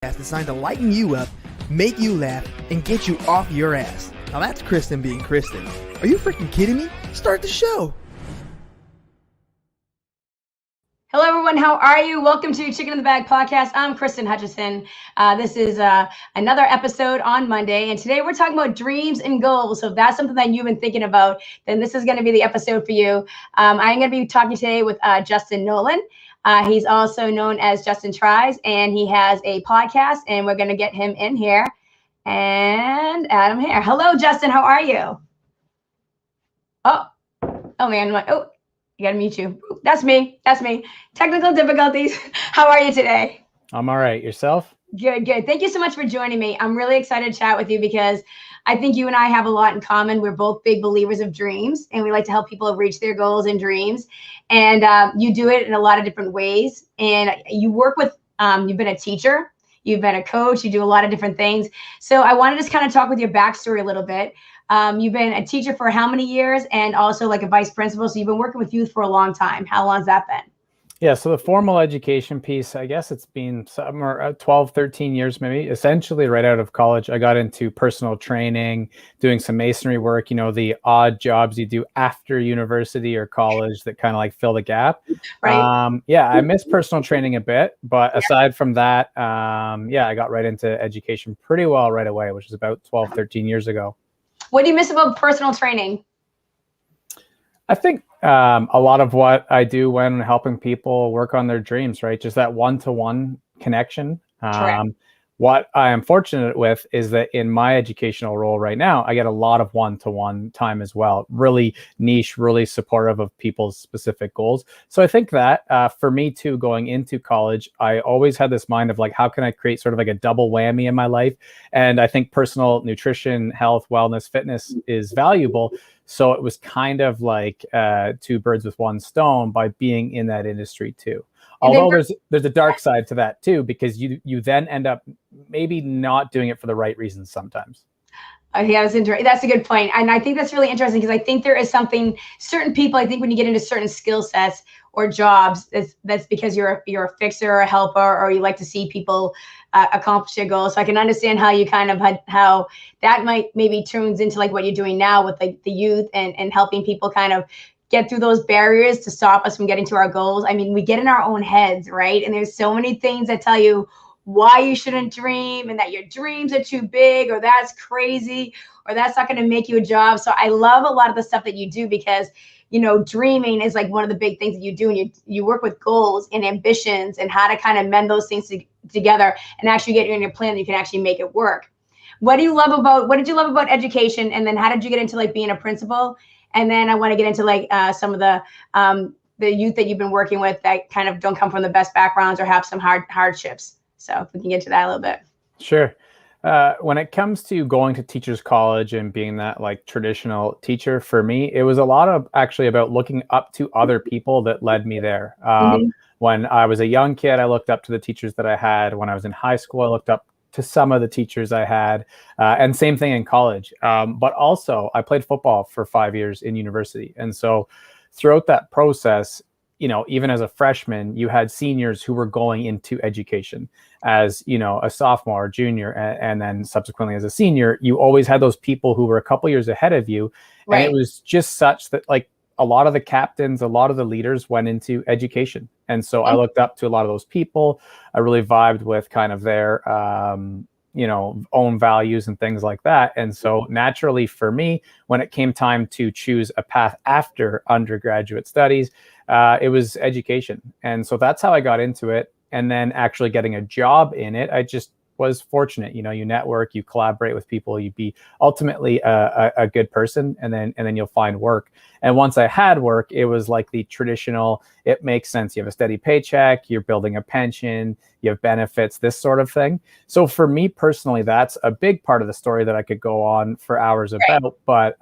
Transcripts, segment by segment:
That's designed to lighten you up, make you laugh, and get you off your ass. Now that's Kristen being Kristen. Are you freaking kidding me? Start the show. Hello, everyone. How are you? Welcome to Chicken in the Bag podcast. I'm Kristen Hutchison. This is another episode on Monday, and today we're talking about dreams and goals. So if that's something that you've been thinking about, then this is going to be the episode for you. I'm going to be talking today with Justin Nolan. He's also known as Justin Tries, and he has a podcast, and we're going to get him in here and add him here. Hello, Justin. How are you? Oh man. You gotta mute you. That's me. Technical difficulties. How are you today? I'm all right. Yourself? Good. Thank you so much for joining me. I'm really excited to chat with you because I think you and I have a lot in common. We're both big believers of dreams, and we like to help people reach their goals and dreams. And you do it in a lot of different ways. And you work with, you've been a teacher, you've been a coach, you do a lot of different things. So I want to just kind of talk with your backstory a little bit. You've been a teacher for how many years, and also like a vice principal? So you've been working with youth for a long time. How long has that been? Yeah, so the formal education piece, I guess it's been somewhere 12, 13 years, maybe. Essentially right out of college, I got into personal training, doing some masonry work, the odd jobs you do after university or college that kind of like fill the gap. Right. I miss personal training a bit, but aside from that, I got right into education pretty well right away, which is about 12, 13 years ago. What do you miss about personal training? I think a lot of what I do when helping people work on their dreams, right? Just that one-to-one connection. What I am fortunate with is that in my educational role right now, I get a lot of one-to-one time as well. Really niche, really supportive of people's specific goals. So I think that for me too, going into college, I always had this mind of like, how can I create sort of like a double whammy in my life? And I think personal nutrition, health, wellness, fitness is valuable. So it was kind of like two birds with one stone by being in that industry too. Although there's a dark side to that too, because you then end up maybe not doing it for the right reasons sometimes. Yeah, that's a good point. And I think that's really interesting because I think there is something, certain people, I think when you get into certain skill sets or jobs, that's because you're a fixer or a helper, or you like to see people accomplish their goals. So I can understand how you kind of how that might maybe turns into like what you're doing now with like the youth and helping people kind of get through those barriers to stop us from getting to our goals. I mean, we get in our own heads, right? And there's so many things that tell you why you shouldn't dream, and that your dreams are too big, or that's crazy, or that's not going to make you a job. So I love a lot of the stuff that you do because, dreaming is like one of the big things that you do. And you work with goals and ambitions and how to kind of mend those things together and actually get you in your plan that you can actually make it work. What did you love about education? And then how did you get into like being a principal? And then I want to get into like some of the youth that you've been working with that kind of don't come from the best backgrounds or have some hardships. So if we can get to that a little bit. Sure. When it comes to going to teachers college and being that like traditional teacher, for me, it was a lot of actually about looking up to other people that led me there. When I was a young kid, I looked up to the teachers that I had. When I was in high school, I looked up to some of the teachers I had, and same thing in college. But also I played football for 5 years in university. And so throughout that process, even as a freshman, you had seniors who were going into education as, a sophomore, junior, and then subsequently as a senior. You always had those people who were a couple years ahead of you. Right. And it was just such that like a lot of the captains, a lot of the leaders went into education. And so I looked up to a lot of those people. I really vibed with kind of their, own values and things like that. And so naturally for me, when it came time to choose a path after undergraduate studies, it was education. And so that's how I got into it. And then actually getting a job in it, I just was fortunate. You network, you collaborate with people, you be ultimately a good person, and then you'll find work. And once I had work, it was like the traditional, it makes sense. You have a steady paycheck, you're building a pension, you have benefits, this sort of thing. So for me personally, that's a big part of the story that I could go on for hours about. But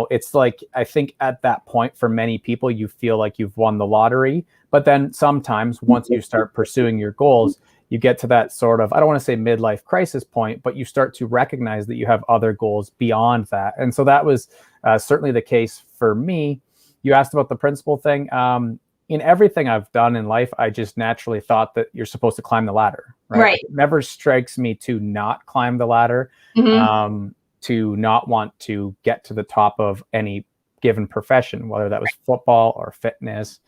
it's like, I think at that point for many people, you feel like you've won the lottery. But then sometimes once you start pursuing your goals, you get to that sort of, I don't want to say midlife crisis point, but you start to recognize that you have other goals beyond that. And so that was certainly the case for me. You asked about the principal thing. in everything I've done in life, I just naturally thought that you're supposed to climb the ladder, right? Right. It never strikes me to not climb the ladder, to not want to get to the top of any given profession, whether that was football or fitness.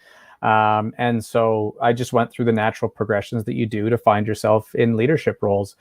And so I just went through the natural progressions that you do to find yourself in leadership roles,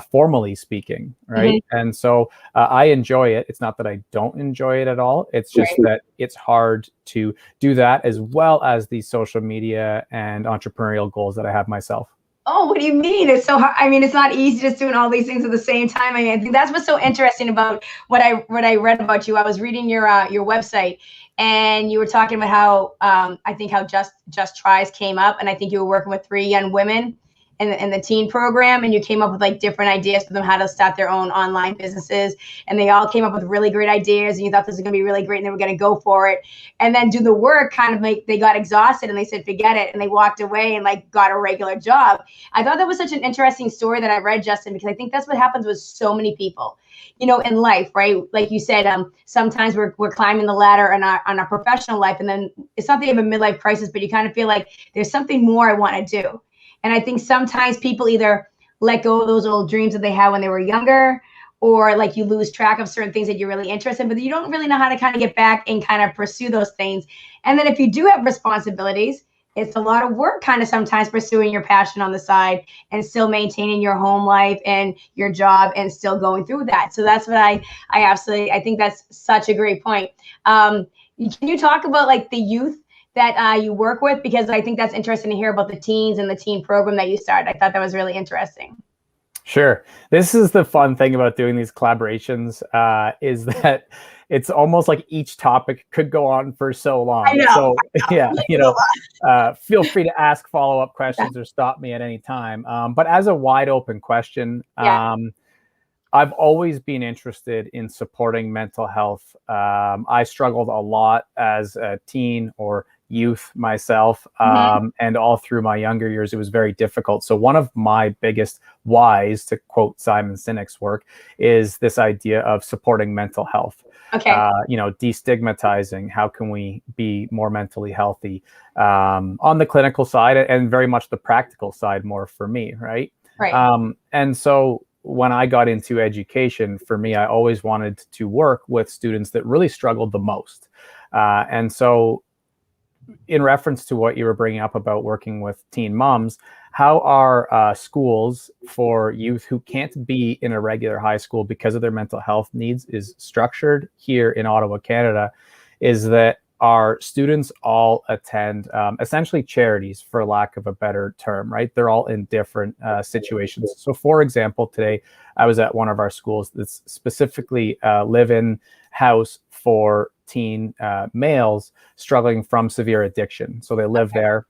formally speaking, right? And so I enjoy it. It's not that I don't enjoy it at all. It's just that it's hard to do that as well as the social media and entrepreneurial goals that I have myself. Oh, what do you mean? It's so hard. I mean, it's not easy just doing all these things at the same time. I mean, I think that's what's so interesting about what I read about you. I was reading your website, and you were talking about how I think how Just Tries came up, and I think you were working with 3 young women in the teen program, and you came up with like different ideas for them how to start their own online businesses, and they all came up with really great ideas, and you thought this was going to be really great, and they were going to go for it, and then do the work, kind of like they got exhausted and they said forget it, and they walked away and like got a regular job. I thought that was such an interesting story that I read, Justin, because I think that's what happens with so many people, you know, in life, right? Like you said, sometimes we're climbing the ladder on our professional life, and then it's not that you have a midlife crisis, but you kind of feel like there's something more I want to do. And I think sometimes people either let go of those old dreams that they had when they were younger, or like you lose track of certain things that you're really interested in, but you don't really know how to kind of get back and kind of pursue those things. And then if you do have responsibilities, it's a lot of work kind of sometimes pursuing your passion on the side and still maintaining your home life and your job and still going through that. So that's what I think that's such a great point. Can you talk about like the youth that you work with? Because I think that's interesting to hear about the teens and the teen program that you started. I thought that was really interesting. Sure. This is the fun thing about doing these collaborations, is that it's almost like each topic could go on for so long. I know. So yeah, you know, feel free to ask follow-up questions or stop me at any time. But as a wide open question, I've always been interested in supporting mental health. I struggled a lot as a teen or youth myself, and all through my younger years, it was very difficult. So one of my biggest whys, to quote Simon Sinek's work, is this idea of supporting mental health. Okay. You know, destigmatizing, how can we be more mentally healthy, on the clinical side, and very much the practical side more for me, right? Right. And so when I got into education, for me, I always wanted to work with students that really struggled the most. And so in reference to what you were bringing up about working with teen moms, how are schools for youth who can't be in a regular high school because of their mental health needs is structured here in Ottawa, Canada, is that our students all attend essentially charities, for lack of a better term, right? They're all in different situations. So for example, today I was at one of our schools that's specifically live-in house for teen males struggling from severe addiction. So they live there.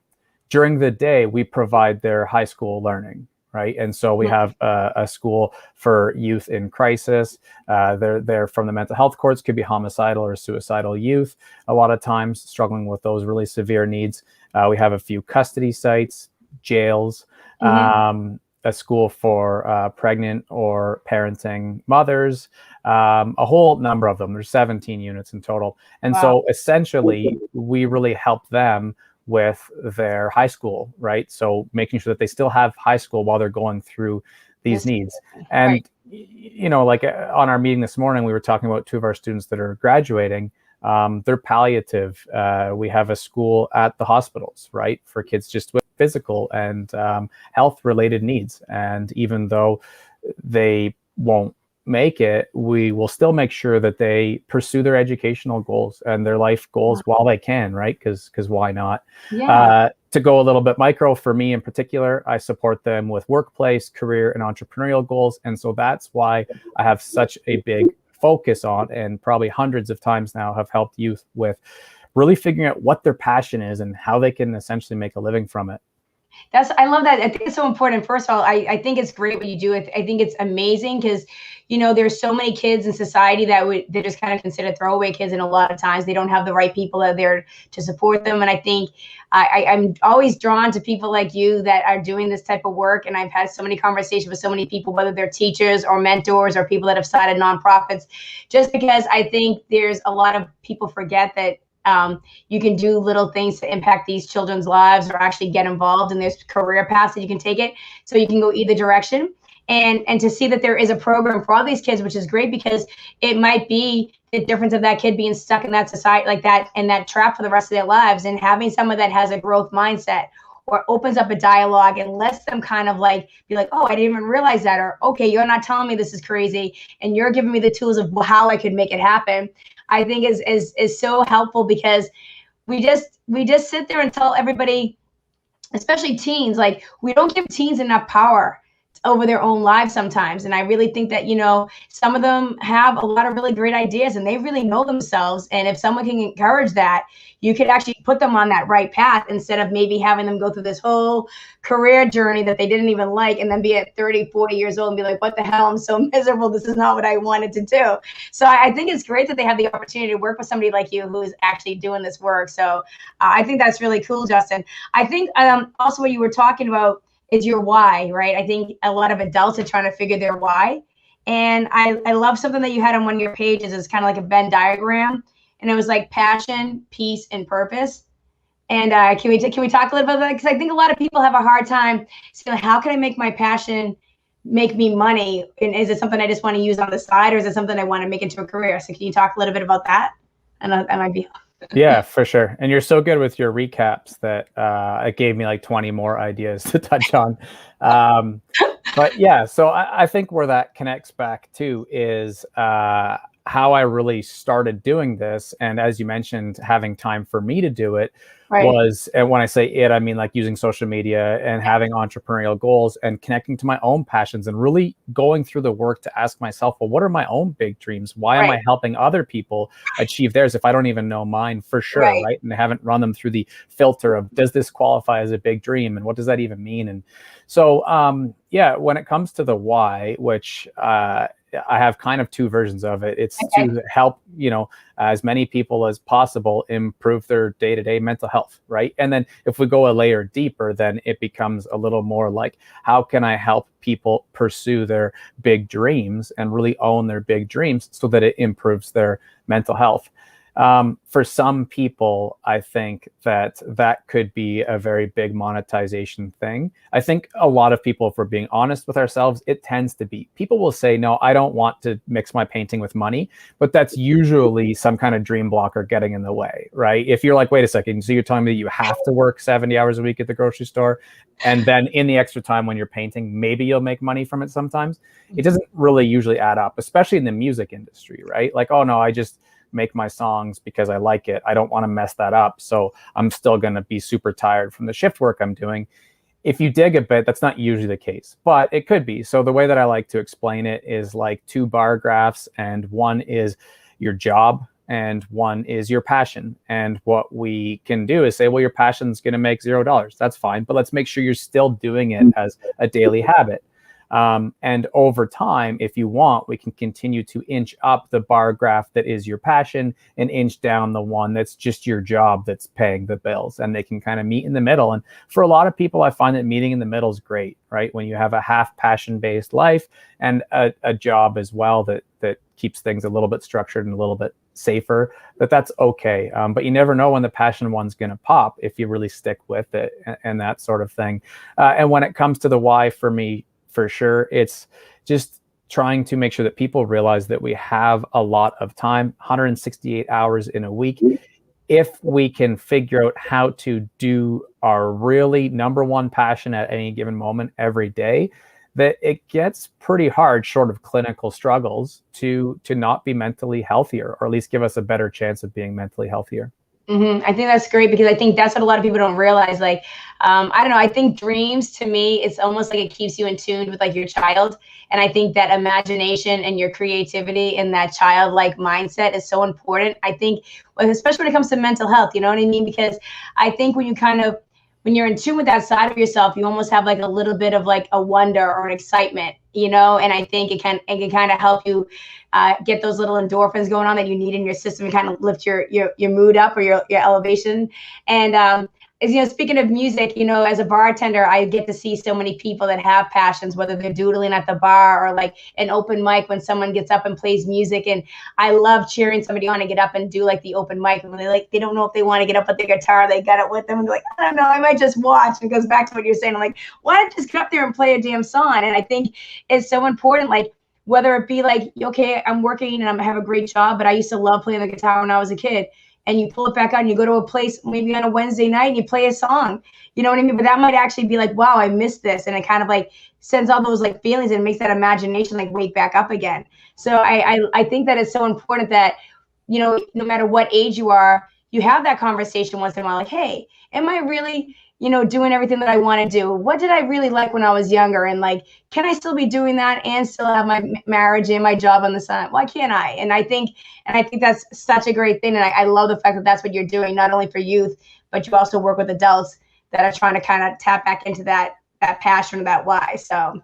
During the day, we provide their high school learning, right? And so we have a school for youth in crisis. They're from the mental health courts, could be homicidal or suicidal youth, a lot of times struggling with those really severe needs. We have a few custody sites, jails, a school for pregnant or parenting mothers, a whole number of them. There's 17 units in total. And so essentially, we really help them with their high school, right? So making sure that they still have high school while they're going through these needs. And, you know, like on our meeting this morning, we were talking about 2 of our students that are graduating. They're palliative. We have a school at the hospitals, right, for kids just with physical and health related needs. And even though they won't make it, we will still make sure that they pursue their educational goals and their life goals while they can, right? Because why not? To go a little bit micro, for me in particular, I support them with workplace, career, and entrepreneurial goals. And so that's why I have such a big focus on, and probably hundreds of times now have helped youth with really figuring out what their passion is and how they can essentially make a living from it. I love that. I think it's so important. First of all, I think it's great what you do. I think it's amazing because, you know, there's so many kids in society they're just kind of considered throwaway kids, and a lot of times they don't have the right people that are there to support them. And I think I'm always drawn to people like you that are doing this type of work. And I've had so many conversations with so many people, whether they're teachers or mentors or people that have started nonprofits, just because I think there's a lot of people forget that You can do little things to impact these children's lives or actually get involved in this career paths that you can take it. So you can go either direction. And to see that there is a program for all these kids, which is great, because it might be the difference of that kid being stuck in that society like that, in that trap for the rest of their lives, and having someone that has a growth mindset or opens up a dialogue and lets them kind of like be like, oh, I didn't even realize that, or okay, you're not telling me this is crazy and you're giving me the tools of how I could make it happen, I think is so helpful, because we just sit there and tell everybody, especially teens, like we don't give teens enough power over their own lives sometimes. And I really think that, some of them have a lot of really great ideas and they really know themselves. And if someone can encourage that, you could actually put them on that right path, instead of maybe having them go through this whole career journey that they didn't even like, and then be at 30, 40 years old and be like, what the hell, I'm so miserable. This is not what I wanted to do. So I think it's great that they have the opportunity to work with somebody like you who is actually doing this work. So I think that's really cool, Justin. I think also what you were talking about is your why, right? I think a lot of adults are trying to figure their why. And I love something that you had on one of your pages. It's kind of like a Venn diagram. And it was like passion, peace, and purpose. And can we talk a little bit about that? Because I think a lot of people have a hard time saying, how can I make my passion make me money? And is it something I just want to use on the side, or is it something I want to make into a career? So can you talk a little bit about that? And I might be... Yeah, for sure. And you're so good with your recaps that it gave me like 20 more ideas to touch on. But yeah, so I think where that connects back to is how I really started doing this. And as you mentioned, having time for me to do it was, and when I say it, I mean like using social media and having entrepreneurial goals and connecting to my own passions and really going through the work to ask myself, well, what are my own big dreams? Why am I helping other people achieve theirs if I don't even know mine for sure, right? And I haven't run them through the filter of, does this qualify as a big dream? And what does that even mean? And so, yeah, when it comes to the why, which I have kind of two versions of it. It's to help, as many people as possible improve their day-to-day mental health, right? And then if we go a layer deeper, then it becomes a little more like, how can I help people pursue their big dreams and really own their big dreams so that it improves their mental health? For some people, I think that could be a very big monetization thing. I think a lot of people, if we're being honest with ourselves, it tends to be. People will say, no, I don't want to mix my painting with money, but that's usually some kind of dream blocker getting in the way, right? If you're like, wait a second, so you're telling me that you have to work 70 hours a week at the grocery store, and then in the extra time when you're painting, maybe you'll make money from it sometimes. It doesn't really usually add up, especially in the music industry, right? Like, oh no, I just make my songs because I like it. I don't want to mess that up. So I'm still going to be super tired from the shift work I'm doing. If you dig a bit, that's not usually the case, but it could be. So the way that I like to explain it is like two bar graphs, and one is your job and one is your passion. And what we can do is say, well, your passion's going to make $0. That's fine, but let's make sure you're still doing it as a daily habit. And over time, if you want, we can continue to inch up the bar graph that is your passion and inch down the one that's just your job that's paying the bills, and they can kind of meet in the middle. And for a lot of people, I find that meeting in the middle is great, right? When you have a half passion-based life and a job as well that keeps things a little bit structured and a little bit safer, that's okay. But you never know when the passion one's going to pop if you really stick with it and that sort of thing. And when it comes to the why, for me, for sure, it's just trying to make sure that people realize that we have a lot of time, 168 hours in a week. If we can figure out how to do our really number one passion at any given moment every day, that it gets pretty hard, short of clinical struggles, to not be mentally healthier, or at least give us a better chance of being mentally healthier. I think that's great, because I think that's what a lot of people don't realize. Like, I don't know, I think dreams, to me, it's almost like it keeps you in tune with like your child. And I think that imagination and your creativity and that childlike mindset is so important. I think, especially when it comes to mental health, you know what I mean? Because I think when you're in tune with that side of yourself, you almost have like a little bit of like a wonder or an excitement, and I think it can kind of help you get those little endorphins going on that you need in your system and kind of lift your mood up, or your elevation. And speaking of music, as a bartender, I get to see so many people that have passions, whether they're doodling at the bar or like an open mic when someone gets up and plays music. And I love cheering somebody on to get up and do like the open mic. And when they don't know if they want to get up with their guitar, they got it with them. And they're like, I don't know, I might just watch. And it goes back to what you're saying. I'm like, why don't you just get up there and play a damn song? And I think it's so important, like, whether it be like, okay, I'm working and I have a great job, but I used to love playing the guitar when I was a kid. And you pull it back out and you go to a place maybe on a Wednesday night and you play a song, you know what I mean? But that might actually be like, wow, I missed this. And it kind of like sends all those like feelings and makes that imagination like wake back up again. So I think that it's so important that, no matter what age you are, you have that conversation once in a while, like, hey, am I really, doing everything that I want to do? What did I really like when I was younger? And like, can I still be doing that and still have my marriage and my job on the side? Why can't I? And I think that's such a great thing. And I love the fact that that's what you're doing, not only for youth, but you also work with adults that are trying to kind of tap back into that passion, that why. So,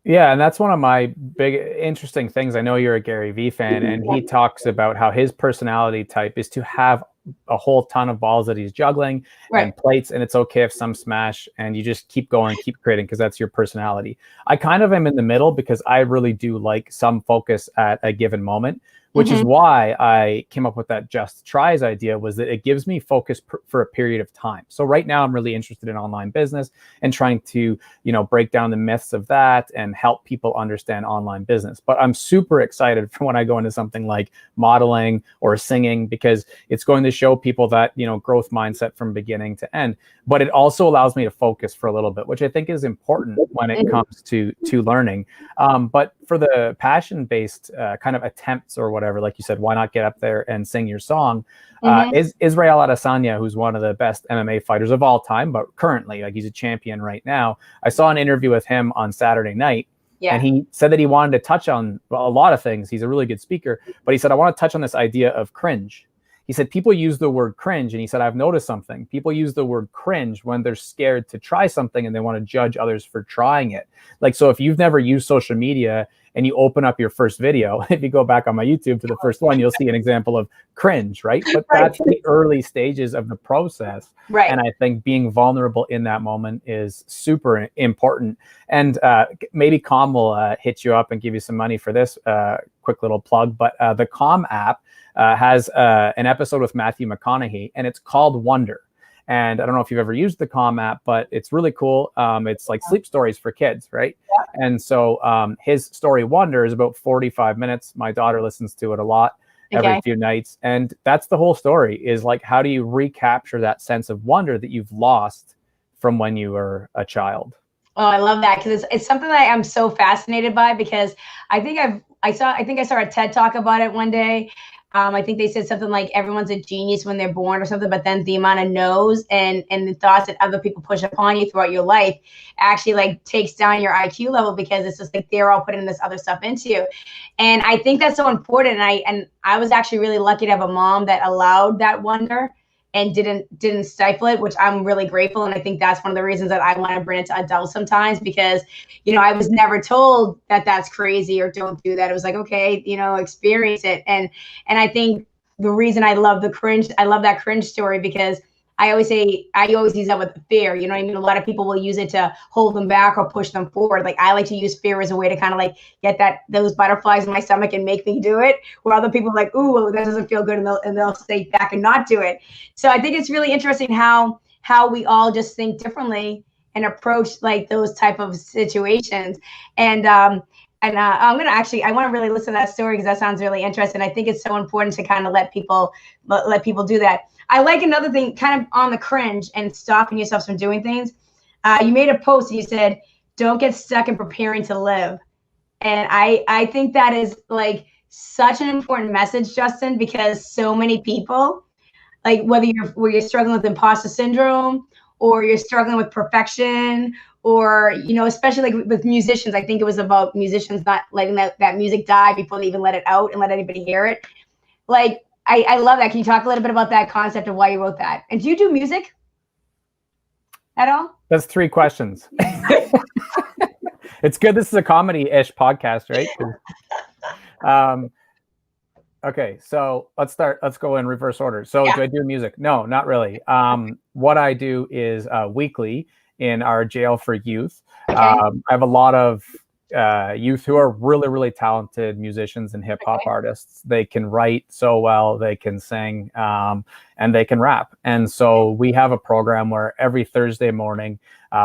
Yeah, and that's one of my big interesting things. I know you're a Gary Vee fan, and he talks about how his personality type is to have a whole ton of balls that he's juggling and plates, and it's okay if some smash, and you just keep going, keep creating, because that's your personality. I kind of am in the middle because I really do like some focus at a given moment, which is why I came up with that just tries idea, was that it gives me focus for a period of time. So right now I'm really interested in online business and trying to, break down the myths of that and help people understand online business. But I'm super excited for when I go into something like modeling or singing, because it's going to show people that, growth mindset from beginning to end. But it also allows me to focus for a little bit, which I think is important when it comes to learning. But for the passion-based kind of attempts or whatever, like you said, why not get up there and sing your song? Is Israel Adesanya, who's one of the best MMA fighters of all time, but currently, like, he's a champion right now. I saw an interview with him on Saturday night, and he said that he wanted to touch on a lot of things. He's a really good speaker, but he said, I want to touch on this idea of cringe. He said, people use the word cringe, and he said, I've noticed something. People use the word cringe when they're scared to try something and they want to judge others for trying it. Like, so if you've never used social media and you open up your first video, if you go back on my YouTube to the first one, you'll see an example of cringe, right? But that's the early stages of the process. Right. And I think being vulnerable in that moment is super important. And maybe Calm will hit you up and give you some money for this quick little plug. But the Calm app has an episode with Matthew McConaughey, and it's called Wonder. And I don't know if you've ever used the Calm app, but it's really cool. It's like sleep stories for kids, right? Yeah. And so his story Wonder is about 45 minutes. My daughter listens to it a lot every few nights. And that's the whole story, is like, how do you recapture that sense of wonder that you've lost from when you were a child? Oh, I love that, because it's something that I'm so fascinated by, because I think I saw a TED Talk about it one day. I think they said something like everyone's a genius when they're born or something, but then the amount of no's and the thoughts that other people push upon you throughout your life actually like takes down your IQ level, because it's just like they're all putting this other stuff into you. And I think that's so important. And I was actually really lucky to have a mom that allowed that wonder and didn't stifle it, which I'm really grateful. And I think that's one of the reasons that I want to bring it to adults sometimes, because, I was never told that that's crazy or don't do that. It was like, okay, experience it. And I think the reason I love that cringe story, because I always use that with fear. You know what I mean? A lot of people will use it to hold them back or push them forward. Like, I like to use fear as a way to kind of like get those butterflies in my stomach and make me do it, where other people are like, ooh, that doesn't feel good, and they'll stay back and not do it. So I think it's really interesting how we all just think differently and approach like those type of situations. And I want to really listen to that story, because that sounds really interesting. I think it's so important to kind of let people do that. I like another thing kind of on the cringe and stopping yourself from doing things. You made a post and you said, don't get stuck in preparing to live. And I think that is like such an important message, Justin, because so many people, like whether you're struggling with imposter syndrome, or you're struggling with perfection, or, especially like with musicians, I think it was about musicians not letting that music die before they even let it out and let anybody hear it. Like, I love that. Can you talk a little bit about that concept of why you wrote that? And do you do music at all? That's 3 questions. It's good. This is a comedy-ish podcast, right? Okay, so let's go in reverse order. So Yeah. do I do music? No, not really. What I do is weekly in our jail for youth. Okay. I have a lot of youth who are really, really talented musicians and hip hop Okay. artists. They can write so well, they can sing, and they can rap. And so we have a program where every Thursday morning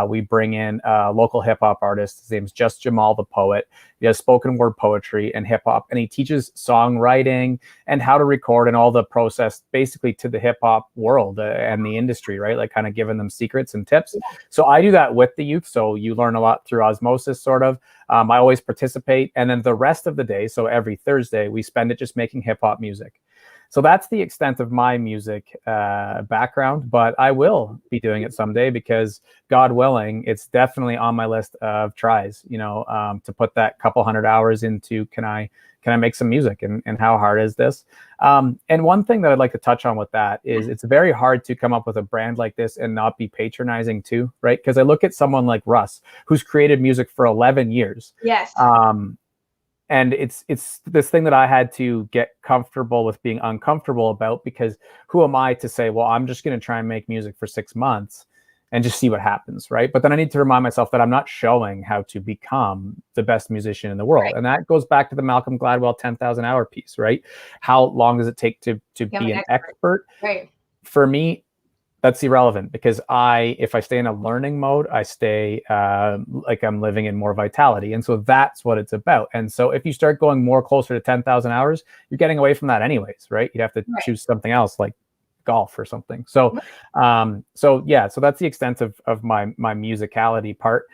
we bring in a local hip hop artist. His name's Just Jamal the Poet. He has spoken word poetry and hip hop, and he teaches songwriting and how to record and all the process basically to the hip hop world and the industry, right? Like kind of giving them secrets and tips. So I do that with the youth. So you learn a lot through osmosis, sort of. I always participate. And then the rest of the day, so every Thursday, we spend it just making hip hop music. So that's the extent of my music background, but I will be doing it someday because God willing, it's definitely on my list of tries, to put that couple hundred hours into, can I make some music, and how hard is this? And one thing that I'd like to touch on with that is it's very hard to come up with a brand like this and not be patronizing too, right? Because I look at someone like Russ, who's created music for 11 years. Yes. And it's this thing that I had to get comfortable with being uncomfortable about, because who am I to say, well, I'm just going to try and make music for 6 months and just see what happens, right? But then I need to remind myself that I'm not showing how to become the best musician in the world. Right. And that goes back to the Malcolm Gladwell 10,000 hour piece, right? How long does it take to be an expert? Right. For me, that's irrelevant, because if I stay in a learning mode, I stay like I'm living in more vitality. And so that's what it's about. And so if you start going more closer to 10,000 hours, you're getting away from that anyways, right? You'd have to choose something else like golf or something. So, so that's the extent of my musicality part.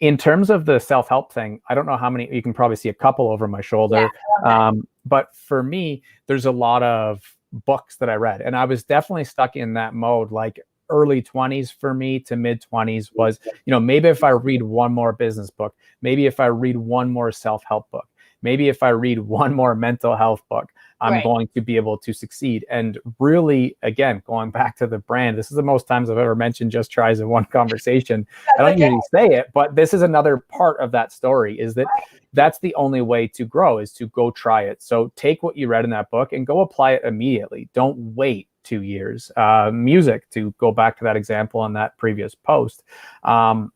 In terms of the self-help thing, I don't know how many, you can probably see a couple over my shoulder. But for me, there's a lot of books that I read, and I was definitely stuck in that mode. Like early 20s for me to mid 20s was, maybe if I read one more business book, maybe if I read one more self-help book, maybe if I read one more mental health book, I'm going to be able to succeed. And really, again, going back to the brand, this is the most times I've ever mentioned Just Tries in one conversation. I don't usually say it, but this is another part of that story, is that that's the only way to grow, is to go try it. So take what you read in that book and go apply it immediately. Don't wait 2 years. Music, to go back to that example on that previous post,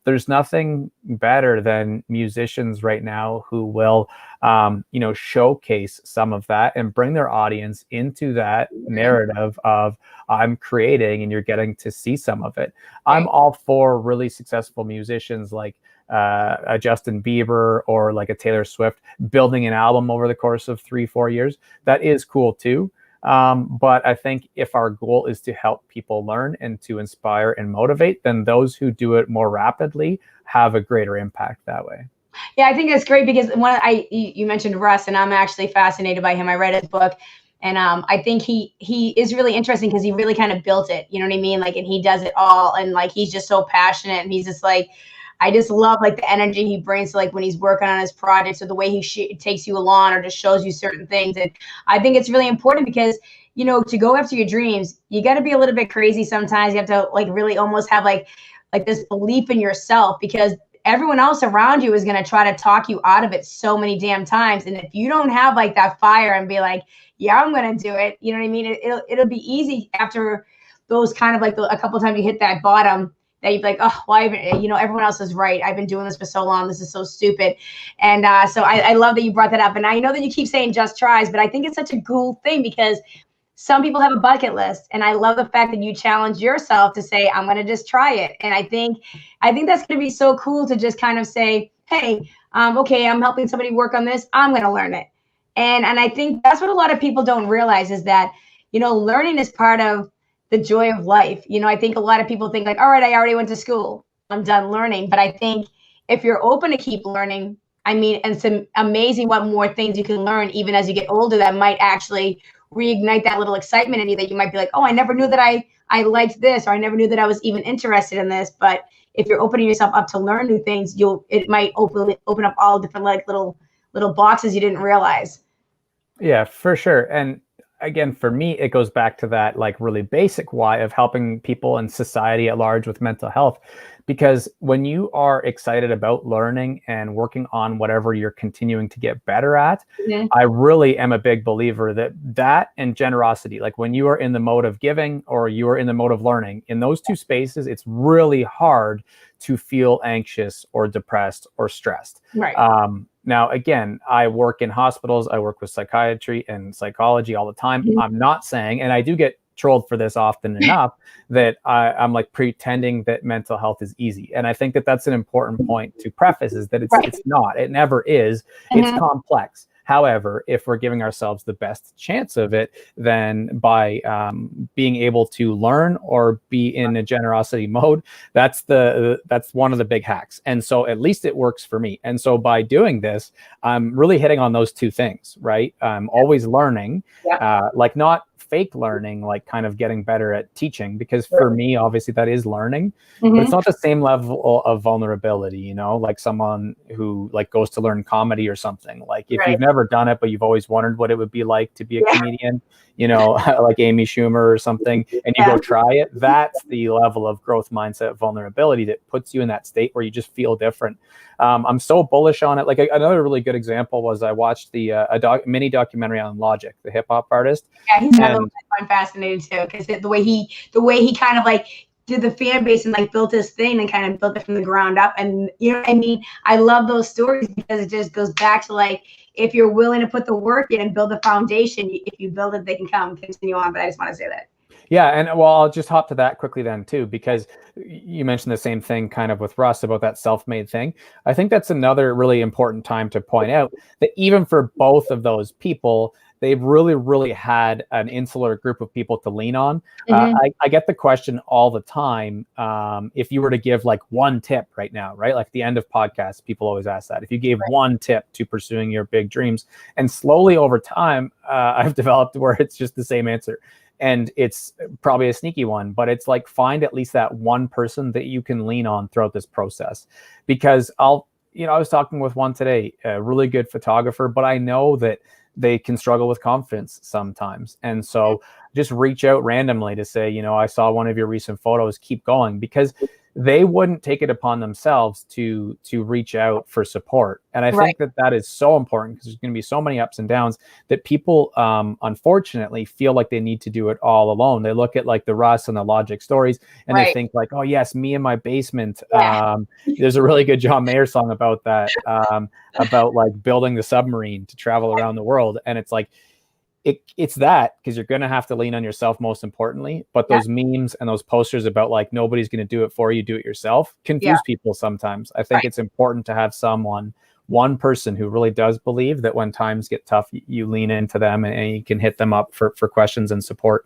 there's nothing better than musicians right now who will showcase some of that and bring their audience into that narrative of I'm creating and you're getting to see some of it. I'm all for really successful musicians like a Justin Bieber or like a Taylor Swift building an album over the course of 3-4 years. That is cool too. But I think if our goal is to help people learn and to inspire and motivate, then those who do it more rapidly have a greater impact that way. Yeah, I think that's great, because you mentioned Russ, and I'm actually fascinated by him. I read his book, and I think he is really interesting because he really kind of built it. You know what I mean? Like, and he does it all, and like he's just so passionate, and he's just like, I just love like the energy he brings to like when he's working on his projects, or the way he takes you along or just shows you certain things. And I think it's really important because, to go after your dreams, you got to be a little bit crazy sometimes. You have to like really almost have like this belief in yourself, because everyone else around you is going to try to talk you out of it so many damn times. And if you don't have like that fire and be like, yeah, I'm going to do it, you know what I mean? It'll be easy after those kind of like a couple of times you hit that bottom, that you'd be like, oh, why even, everyone else is right. I've been doing this for so long. This is so stupid. And so I love that you brought that up. And I know that you keep saying Just Tries, but I think it's such a cool thing, because some people have a bucket list, and I love the fact that you challenge yourself to say, I'm going to just try it. And I think that's going to be so cool to just kind of say, hey, okay, I'm helping somebody work on this. I'm going to learn it. And I think that's what a lot of people don't realize, is that, learning is part of the joy of life. I think a lot of people think like, all right, I already went to school, I'm done learning. But I think if you're open to keep learning, and it's amazing what more things you can learn even as you get older, that might actually reignite that little excitement in you, that you might be like, oh, I never knew that I liked this, or I never knew that I was even interested in this. But if you're opening yourself up to learn new things, it might open up all different like little boxes you didn't realize. Yeah, for sure. And again, for me, it goes back to that like really basic why of helping people and society at large with mental health, because when you are excited about learning and working on whatever you're continuing to get better at, I really am a big believer that and generosity, like when you are in the mode of giving or you are in the mode of learning, in those two spaces, it's really hard to feel anxious or depressed or stressed. Right. Now, again, I work in hospitals, I work with psychiatry and psychology all the time. I'm not saying, and I do get trolled for this often enough, that I'm like pretending that mental health is easy. And I think that that's an important point to preface, is that it's not, it never is. It's complex. However, if we're giving ourselves the best chance of it, then by being able to learn or be in a generosity mode, that's one of the big hacks. And so at least it works for me. And so by doing this, I'm really hitting on those two things, right? I'm always learning, like not fake learning, like kind of getting better at teaching, because for me, obviously that is learning, but it's not the same level of vulnerability, you know, like someone who like goes to learn comedy or something. Like if you've never done it, but you've always wondered what it would be like to be a comedian, you know, like Amy Schumer or something, and you go try it, that's the level of growth mindset vulnerability that puts you in that state where you just feel different. I'm so bullish on it. Like another really good example was I watched the mini documentary on Logic, the hip hop artist. Yeah, he's another one I find fascinating too, because the way he kind of like did the fan base and like built his thing and kind of built it from the ground up. And you know what I mean? I love those stories because it just goes back to like, if you're willing to put the work in and build the foundation, if you build it, they can come continue on. But I just want to say that. Yeah, and well, I'll just hop to that quickly then too, because you mentioned the same thing kind of with Russ about that self-made thing. I think that's another really important time to point out that even for both of those people, they've really, really had an insular group of people to lean on. I get the question all the time, if you were to give like one tip right now, right? Like the end of podcasts, people always ask that. If you gave one tip to pursuing your big dreams, and slowly over time, I've developed where it's just the same answer. And it's probably a sneaky one, but it's like, find at least that one person that you can lean on throughout this process. Because I was talking with one today, a really good photographer, but I know that they can struggle with confidence sometimes. And so just reach out randomly to say, you know, I saw one of your recent photos, keep going, because they wouldn't take it upon themselves to reach out for support. And I think that is so important, because there's going to be so many ups and downs that people unfortunately feel like they need to do it all alone. They look at like the Russ and the Logic stories and they think like, oh yes, me in my basement. There's a really good John Mayer song about that, about like building the submarine to travel around the world. And it's like, it's that, because you're going to have to lean on yourself most importantly, but those memes and those posters about like nobody's going to do it for you, do it yourself, confuse people sometimes. I think it's important to have one person who really does believe that when times get tough, you lean into them and you can hit them up for questions and support.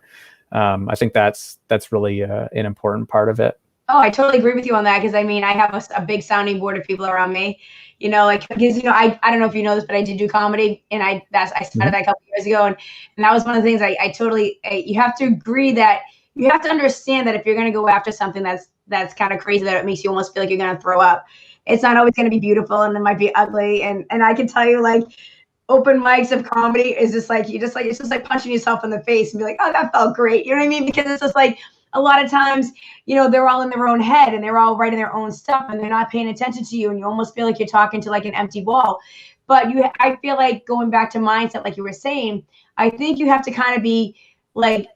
I think that's really an important part of it. Oh, I totally agree with you on that, because I mean, I have a big sounding board of people around me, you know, like, because, you know, I don't know if you know this, but I did do comedy, and I started that a couple years ago. And that was one of the things I totally, you have to agree that you have to understand that if you're going to go after something that's kind of crazy, that it makes you almost feel like you're going to throw up, it's not always going to be beautiful, and it might be ugly. And I can tell you, like, open mics of comedy is just like, it's just like punching yourself in the face and be like, oh, that felt great. You know what I mean? Because it's just like, a lot of times, you know, they're all in their own head and they're all writing their own stuff and they're not paying attention to you, and you almost feel like you're talking to like an empty wall. But I feel like, going back to mindset, like you were saying, I think you have to kind of be like,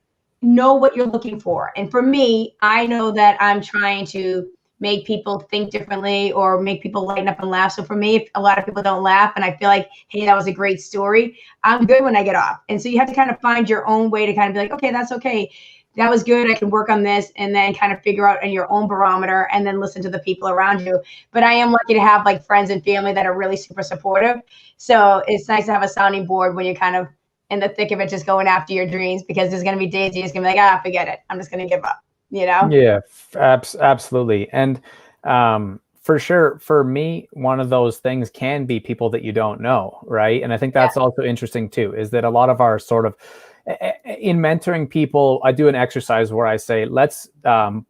know what you're looking for. And for me, I know that I'm trying to make people think differently or make people lighten up and laugh. So for me, if a lot of people don't laugh and I feel like, hey, that was a great story, I'm good when I get off. And so you have to kind of find your own way to kind of be like, okay, that's okay. That was good. I can work on this, and then kind of figure out in your own barometer, and then listen to the people around you. But I am lucky to have like friends and family that are really super supportive. So it's nice to have a sounding board when you're kind of in the thick of it, just going after your dreams, because there's going to be days you're just going to be like, forget it. I'm just going to give up, you know? Yeah, absolutely. And for sure, for me, one of those things can be people that you don't know, right? And I think that's also interesting too, is that a lot of our sort of, in mentoring people, I do an exercise where I say, let's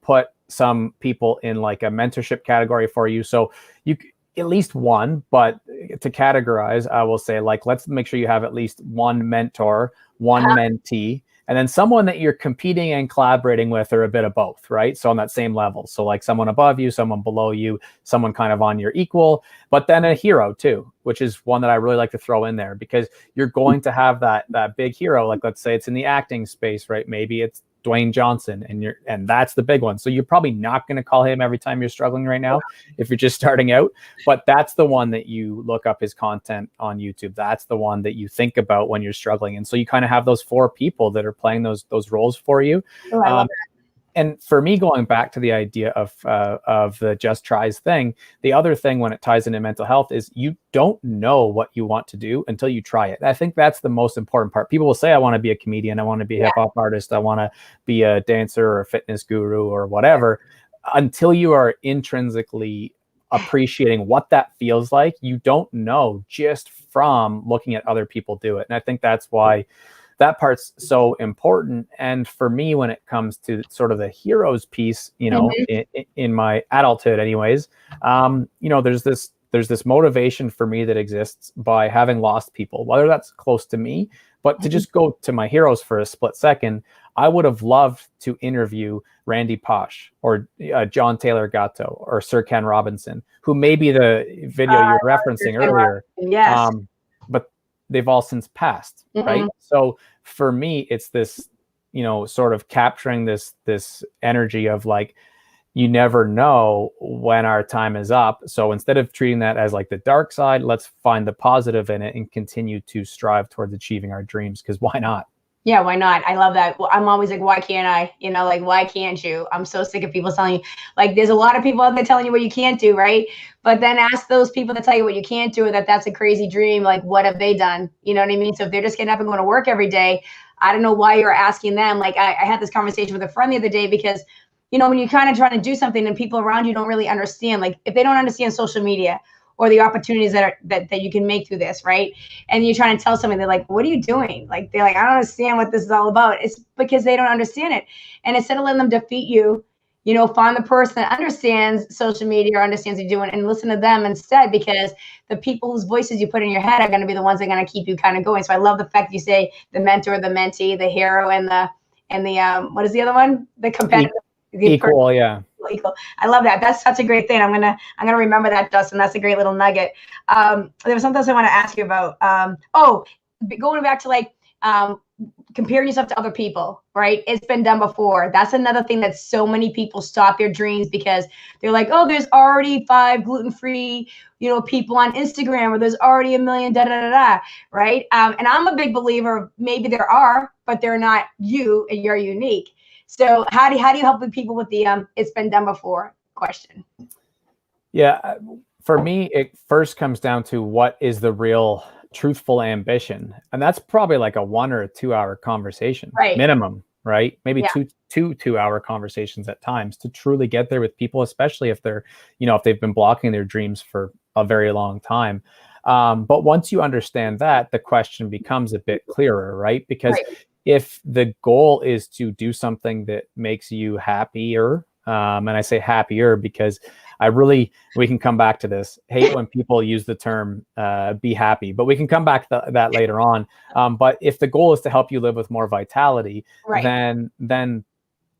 put some people in like a mentorship category for you. So you at least one, but to categorize, I will say, like, let's make sure you have at least one mentor, one mentee, and then someone that you're competing and collaborating with are a bit of both, right? So on that same level. So like someone above you, someone below you, someone kind of on your equal, but then a hero too, which is one that I really like to throw in there, because you're going to have that big hero. Like, let's say it's in the acting space, right? Maybe it's Dwayne Johnson, and that's the big one. So you're probably not going to call him every time you're struggling right now if you're just starting out, but that's the one that you look up his content on YouTube. That's the one that you think about when you're struggling. And so you kind of have those 4 people that are playing those roles for you. Oh, I love that. And for me, going back to the idea of the just tries thing, the other thing when it ties into mental health is you don't know what you want to do until you try it. I think that's the most important part. People will say, I want to be a comedian, I want to be a hip hop artist, I want to be a dancer or a fitness guru or whatever. Until you are intrinsically appreciating what that feels like, you don't know just from looking at other people do it. And I think that's why that part's so important. And for me, when it comes to sort of the heroes piece, in my adulthood anyways, there's this motivation for me that exists by having lost people, whether that's close to me, but to just go to my heroes for a split second, I would have loved to interview Randy Posh or John Taylor Gatto or Sir Ken Robinson, who may be the video you're referencing earlier. Yes. But they've all since passed, right? So for me, it's this, sort of capturing this energy of like, you never know when our time is up. So instead of treating that as like the dark side, let's find the positive in it and continue to strive towards achieving our dreams, because why not? Yeah, why not? I love that. Well, I'm always like, why can't I? Like, why can't you? I'm so sick of people telling you, like, there's a lot of people out there telling you what you can't do, right? But then ask those people that tell you what you can't do, or that's a crazy dream. Like, what have they done? You know what I mean? So if they're just getting up and going to work every day, I don't know why you're asking them. Like, I had this conversation with a friend the other day, because, when you're kind of trying to do something and people around you don't really understand, like if they don't understand social media or the opportunities that you can make through this, right? And you're trying to tell somebody, they're like, what are you doing? Like, they're like, I don't understand what this is all about. It's because they don't understand it. And instead of letting them defeat you, find the person that understands social media or understands what you're doing and listen to them instead, because the people whose voices you put in your head are going to be the ones that are going to keep you kind of going. So I love the fact that you say the mentor, the mentee, the hero, and the what is the other one? The competitive. Equal, yeah. Equal. I love that. That's such a great thing. I'm gonna remember that, Dustin. That's a great little nugget. There was something else I want to ask you about. Going back to like comparing yourself to other people, right? It's been done before. That's another thing that so many people stop their dreams, because they're like, oh, there's already 5 gluten-free, people on Instagram, or there's already 1 million, right? And I'm a big believer, maybe there are, but they're not you, and you're unique. So how do you help the people with the it's been done before question? Yeah, for me, it first comes down to what is the real truthful ambition, and that's probably like a 1 or 2 hour conversation, right? Minimum, right? Maybe two 2 hour conversations at times to truly get there with people, especially if they're, if they've been blocking their dreams for a very long time. But once you understand that, the question becomes a bit clearer, right? Because if the goal is to do something that makes you happier, and I say happier because we can come back to this. Hate when people use the term be happy, but we can come back to that later on. But if the goal is to help you live with more vitality, then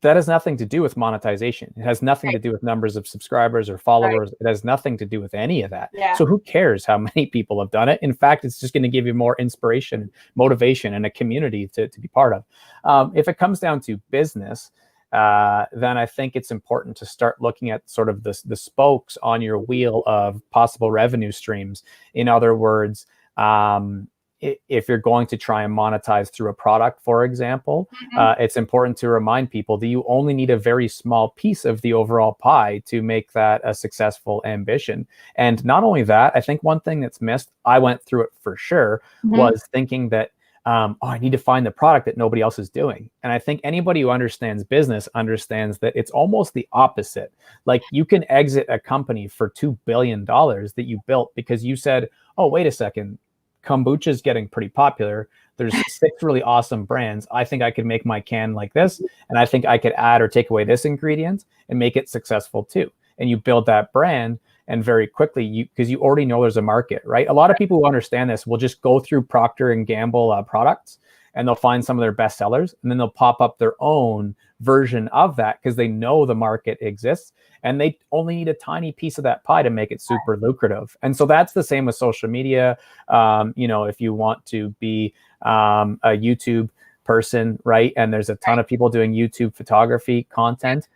that has nothing to do with monetization. It has nothing to do with numbers of subscribers or followers. It has nothing to do with any of that. So who cares how many people have done it? In fact, it's just going to give you more inspiration, motivation, and a community to be part of. If it comes down to business, then I think it's important to start looking at sort of the spokes on your wheel of possible revenue streams. In other words, if you're going to try and monetize through a product, for example, it's important to remind people that you only need a very small piece of the overall pie to make that a successful ambition. And not only that, I think one thing that's missed, I went through it for sure, was thinking that, I need to find the product that nobody else is doing. And I think anybody who understands business understands that it's almost the opposite. Like, you can exit a company for $2 billion that you built because you said, oh, wait a second, kombucha is getting pretty popular. There's 6 really awesome brands. I think I could make my can like this, and I think I could add or take away this ingredient and make it successful too. And you build that brand, and very quickly, because you already know there's a market, right? A lot of people who understand this will just go through Procter and Gamble products and they'll find some of their best sellers, and then they'll pop up their own version of that because they know the market exists, and they only need a tiny piece of that pie to make it super lucrative. And so that's the same with social media. If you want to be a YouTube person, right, and there's a ton of people doing YouTube photography content,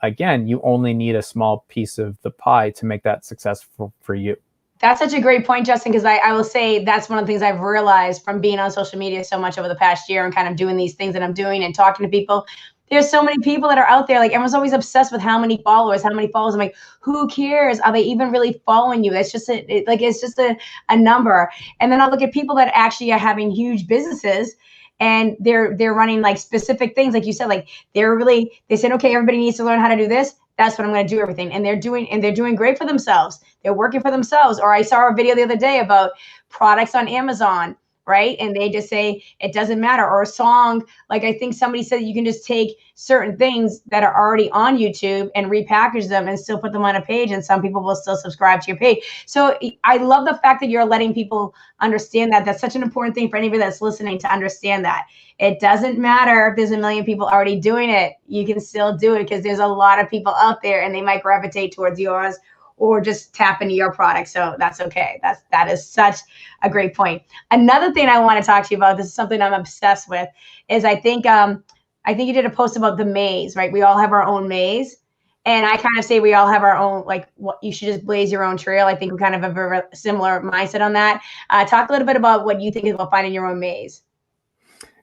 again, you only need a small piece of the pie to make that successful for you. That's such a great point, Justin, because I will say that's one of the things I've realized from being on social media so much over the past year and kind of doing these things that I'm doing and talking to people. There's so many people that are out there. Like, everyone's always obsessed with how many followers. I'm like, who cares? Are they even really following you? That's just it's just a number. And then I'll look at people that actually are having huge businesses, and they're running like specific things, like you said, like they said, okay, everybody needs to learn how to do this. That's what I'm going to do everything. And they're doing great for themselves. They're working for themselves. Or I saw a video the other day about products on Amazon, right? And they just say it doesn't matter. Or a song, like I think somebody said you can just take certain things that are already on YouTube and repackage them and still put them on a page, and some people will still subscribe to your page. So I love the fact that you're letting people understand that. That's such an important thing for anybody that's listening to understand that. It doesn't matter if there's a million people already doing it. You can still do it because there's a lot of people out there, and they might gravitate towards yours or just tap into your product. So that's okay. That is such a great point. Another thing I want to talk to you about, this is something I'm obsessed with, is I think you did a post about the maze, right? We all have our own maze. And I kind of say we all have our own, like, what you should just blaze your own trail. I think we kind of have a similar mindset on that. Talk a little bit about what you think about finding your own maze.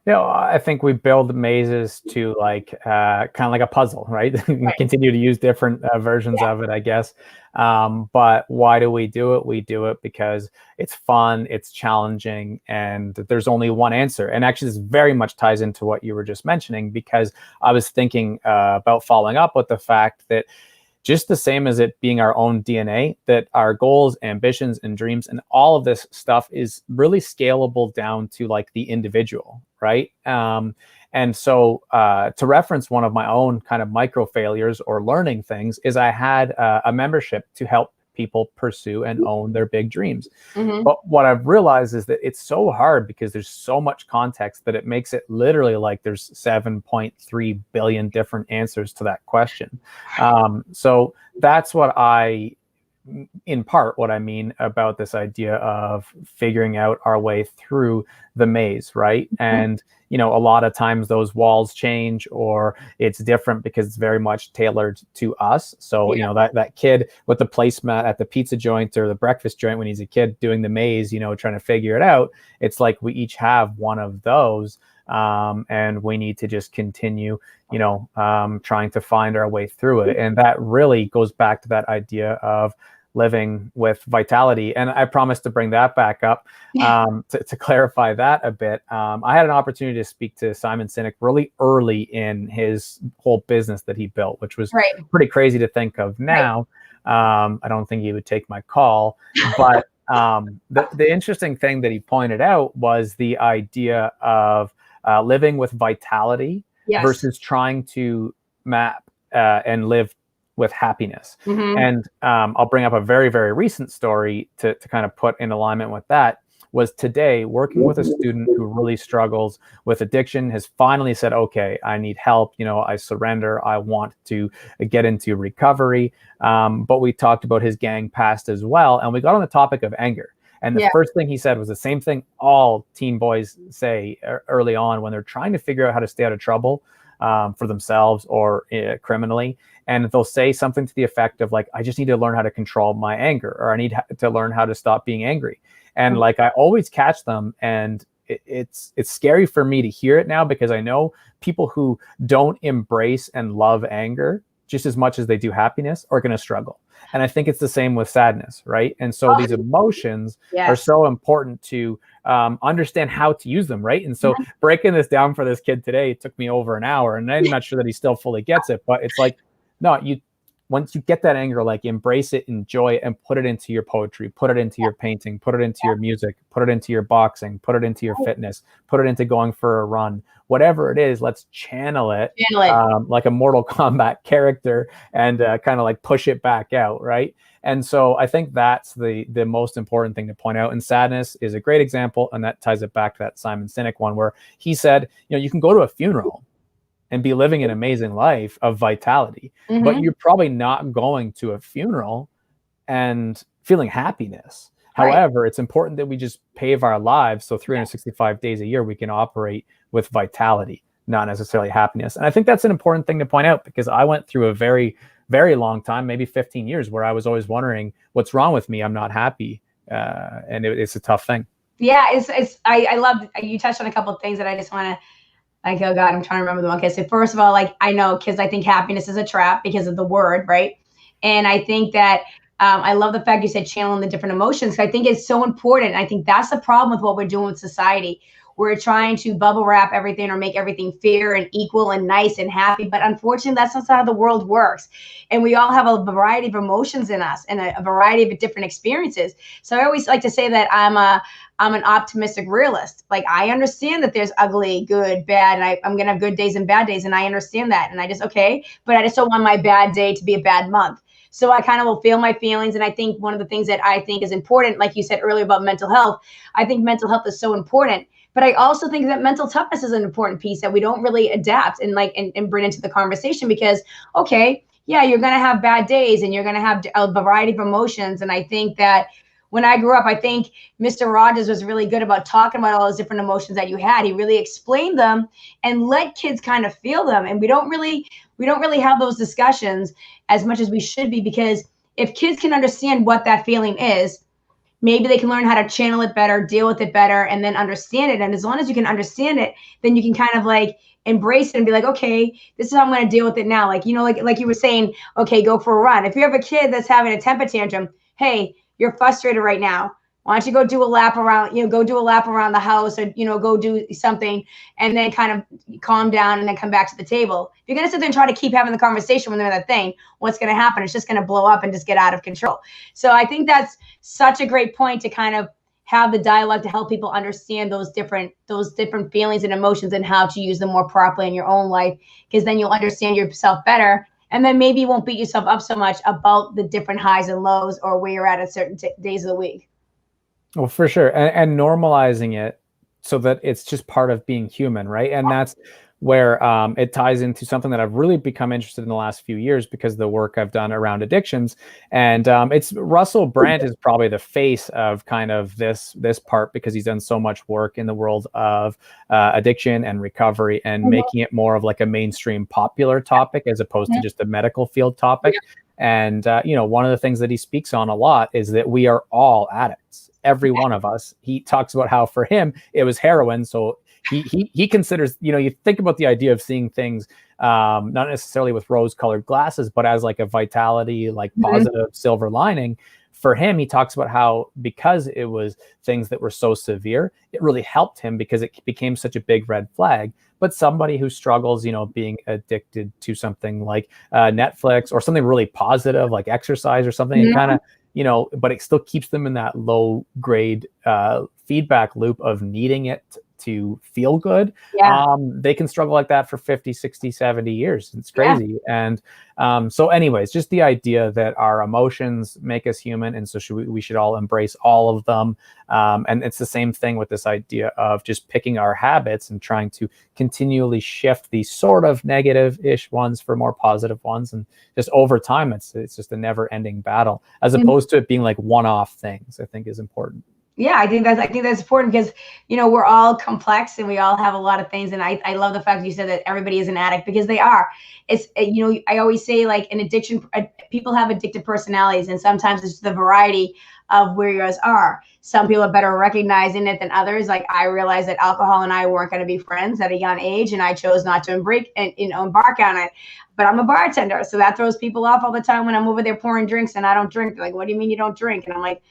I think we build mazes to kind of like a puzzle, right? We continue to use different versions of it, I guess. But why do we do it? We do it because it's fun, it's challenging, and there's only one answer. And actually, this very much ties into what you were just mentioning, because I was thinking about following up with the fact that just the same as it being our own DNA, that our goals, ambitions, and dreams, and all of this stuff is really scalable down to like the individual, right? And so to reference one of my own kind of micro failures or learning things is I had a membership to help people pursue and own their big dreams. Mm-hmm. But what I've realized is that it's so hard because there's so much context that it makes it literally like there's 7.3 billion different answers to that question. So that's what in part, what I mean about this idea of figuring out our way through the maze, right? And, a lot of times those walls change, or it's different because it's very much tailored to us. So, that kid with the placemat at the pizza joint or the breakfast joint when he's a kid doing the maze, trying to figure it out, it's like we each have one of those. And we need to just continue, trying to find our way through it. And that really goes back to that idea of living with vitality. And I promised to bring that back up to clarify that a bit. I had an opportunity to speak to Simon Sinek really early in his whole business that he built, which was pretty crazy to think of now. I don't think he would take my call, but the interesting thing that he pointed out was the idea of living with vitality versus trying to map and live with happiness. Mm-hmm. And I'll bring up a very, very recent story to kind of put in alignment with that. Was today working with a student who really struggles with addiction, has finally said, okay, I need help. I surrender. I want to get into recovery. But we talked about his gang past as well. And we got on the topic of anger. And the first thing he said was the same thing all teen boys say early on when they're trying to figure out how to stay out of trouble for themselves or criminally. And they'll say something to the effect of like, I just need to learn how to control my anger, or I need to learn how to stop being angry. And like, I always catch them, and it's scary for me to hear it now, because I know people who don't embrace and love anger just as much as they do happiness are going to struggle. And I think it's the same with sadness, right? And so these emotions are so important to understand how to use them, right? And so breaking this down for this kid today, it took me over an hour, and I'm not sure that he still fully gets it, but it's like, no, once you get that anger, like, embrace it, enjoy it, and put it into your poetry, put it into your painting, put it into your music, put it into your boxing, put it into your fitness, put it into going for a run, whatever it is. Let's channel it. Like a Mortal Kombat character, and kind of like push it back out, right? And so I think that's the most important thing to point out. And sadness is a great example, and that ties it back to that Simon Sinek one where he said, you can go to a funeral and be living an amazing life of vitality, but you're probably not going to a funeral and feeling happiness. Right. However, it's important that we just pave our lives so 365 days a year we can operate with vitality, not necessarily happiness. And I think that's an important thing to point out, because I went through a very, very long time, maybe 15 years, where I was always wondering, what's wrong with me? I'm not happy. And it's a tough thing. Yeah, I love, you touched on a couple of things that I just want to, like, oh God, I'm trying to remember them. Okay, so first of all, like, I know kids, I think happiness is a trap because of the word, right? And I think that I love the fact you said channeling the different emotions. I think it's so important. I think that's the problem with what we're doing with society. We're trying to bubble wrap everything or make everything fair and equal and nice and happy. But unfortunately, that's not how the world works. And we all have a variety of emotions in us and a variety of different experiences. So I always like to say that I'm an optimistic realist. Like, I understand that there's ugly, good, bad, and I'm going to have good days and bad days. And I understand that. And I just, okay, but I just don't want my bad day to be a bad month. So I kind of will feel my feelings. And I think one of the things that I think is important, like you said earlier about mental health, I think mental health is so important. But I also think that mental toughness is an important piece that we don't really adapt and bring into the conversation, because, okay, yeah, you're going to have bad days and you're going to have a variety of emotions. And I think that when I grew up, I think Mr. Rogers was really good about talking about all those different emotions that you had. He really explained them and let kids kind of feel them. And we don't really have those discussions as much as we should be, because if kids can understand what that feeling is, maybe they can learn how to channel it better, deal with it better, and then understand it. And as long as you can understand it, then you can kind of like embrace it and be like, okay, this is how I'm going to deal with it now. Like, like you were saying, okay, go for a run. If you have a kid that's having a temper tantrum, hey, you're frustrated right now. Why don't you go do a lap around, go do a lap around the house, or, go do something, and then kind of calm down and then come back to the table. If you're going to sit there and try to keep having the conversation when they're in that thing, what's going to happen? It's just going to blow up and just get out of control. So I think that's such a great point, to kind of have the dialogue to help people understand those different feelings and emotions and how to use them more properly in your own life, because then you'll understand yourself better. And then maybe you won't beat yourself up so much about the different highs and lows or where you're at certain days of the week. Well, for sure. And normalizing it so that it's just part of being human, right? And that's where it ties into something that I've really become interested in the last few years because of the work I've done around addictions. And it's Russell Brand is probably the face of kind of this part, because he's done so much work in the world of addiction and recovery and making it more of like a mainstream popular topic as opposed to just a medical field topic. And, one of the things that he speaks on a lot is that we are all addicts. Every one of us. He talks about how for him it was heroin. So he considers, you think about the idea of seeing things not necessarily with rose-colored glasses, but as like a vitality, like positive silver lining. For him, he talks about how because it was things that were so severe, it really helped him because it became such a big red flag. But somebody who struggles, being addicted to something like Netflix or something really positive like exercise or something, it kind of, but it still keeps them in that low grade feedback loop of needing it to feel good. They can struggle like that for 50, 60, 70 years. It's crazy. And so anyways, just the idea that our emotions make us human. And so we should all embrace all of them. And it's the same thing with this idea of just picking our habits and trying to continually shift these sort of negative-ish ones for more positive ones. And just over time, it's just a never-ending battle, as opposed to it being like one-off things, I think is important. Yeah, I think that's important because, we're all complex and we all have a lot of things. And I love the fact you said that everybody is an addict, because they are. It's, I always say, like, an addiction, people have addictive personalities, and sometimes it's the variety of where yours are. Some people are better at recognizing it than others. Like, I realized that alcohol and I weren't going to be friends at a young age, and I chose not to embark on it. But I'm a bartender, so that throws people off all the time when I'm over there pouring drinks and I don't drink. They're like, what do you mean you don't drink? And I'm like,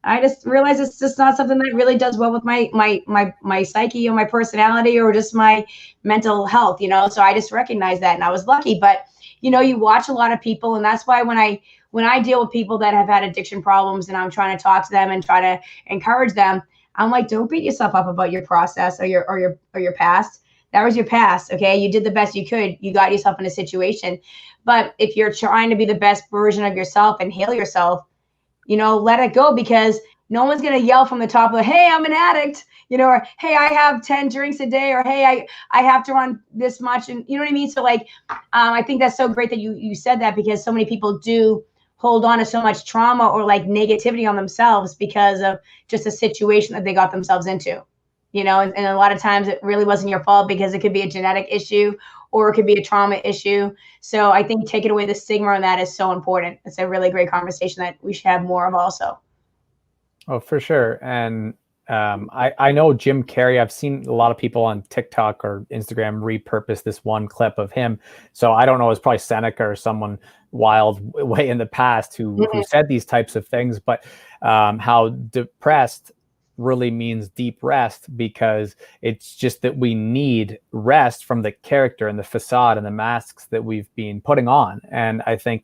I just realized it's just not something that really does well with my psyche or my personality or just my mental health, So I just recognized that, and I was lucky. But you watch a lot of people, and that's why when I deal with people that have had addiction problems and I'm trying to talk to them and try to encourage them, I'm like, don't beat yourself up about your process or your past. That was your past, okay? You did the best you could. You got yourself in a situation. But if you're trying to be the best version of yourself and heal yourself, let it go, because no one's going to yell from the top of, hey, I'm an addict, or hey, I have 10 drinks a day, or hey, I have to run this much. And you know what I mean? So like, I think that's so great that you said that, because so many people do hold on to so much trauma or like negativity on themselves because of just a situation that they got themselves into, and a lot of times it really wasn't your fault, because it could be a genetic issue or it could be a trauma issue. So I think taking away the stigma on that is so important. It's a really great conversation that we should have more of also. Oh, for sure. And I know Jim Carrey, I've seen a lot of people on TikTok or Instagram repurpose this one clip of him. So I don't know, it's probably Seneca or someone wild way in the past who said these types of things, but how depressed really means deep rest, because it's just that we need rest from the character and the facade and the masks that we've been putting on. And I think,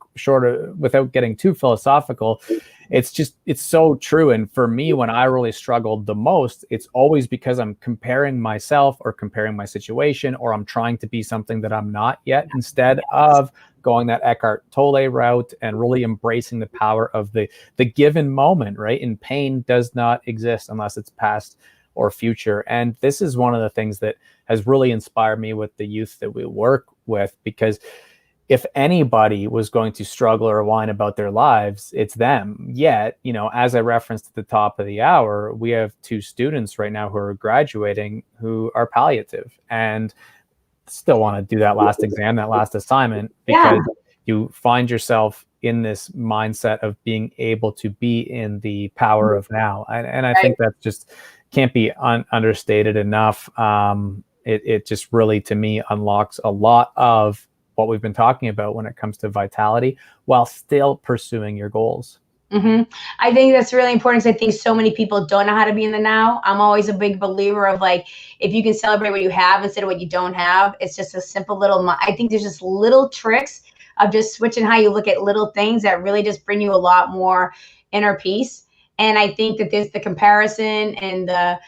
without getting too philosophical, it's so true. And for me, when I really struggled the most, it's always because I'm comparing myself or comparing my situation, or I'm trying to be something that I'm not yet, instead of going that Eckhart Tolle route and really embracing the power of the given moment, right? And pain does not exist unless it's past or future. And this is one of the things that has really inspired me with the youth that we work with, because if anybody was going to struggle or whine about their lives, it's them. Yet, as I referenced at the top of the hour, we have 2 students right now who are graduating who are palliative and still want to do that last exam, that last assignment, because you find yourself in this mindset of being able to be in the power of now. And I think that just can't be understated enough. It just really, to me, unlocks a lot of what we've been talking about when it comes to vitality, while still pursuing your goals. I think that's really important, because I think so many people don't know how to be in the now. I'm always a big believer of like, if you can celebrate what you have instead of what you don't have, it's just a simple little, I think there's just little tricks of just switching how you look at little things that really just bring you a lot more inner peace. And I think that there's the comparison and the,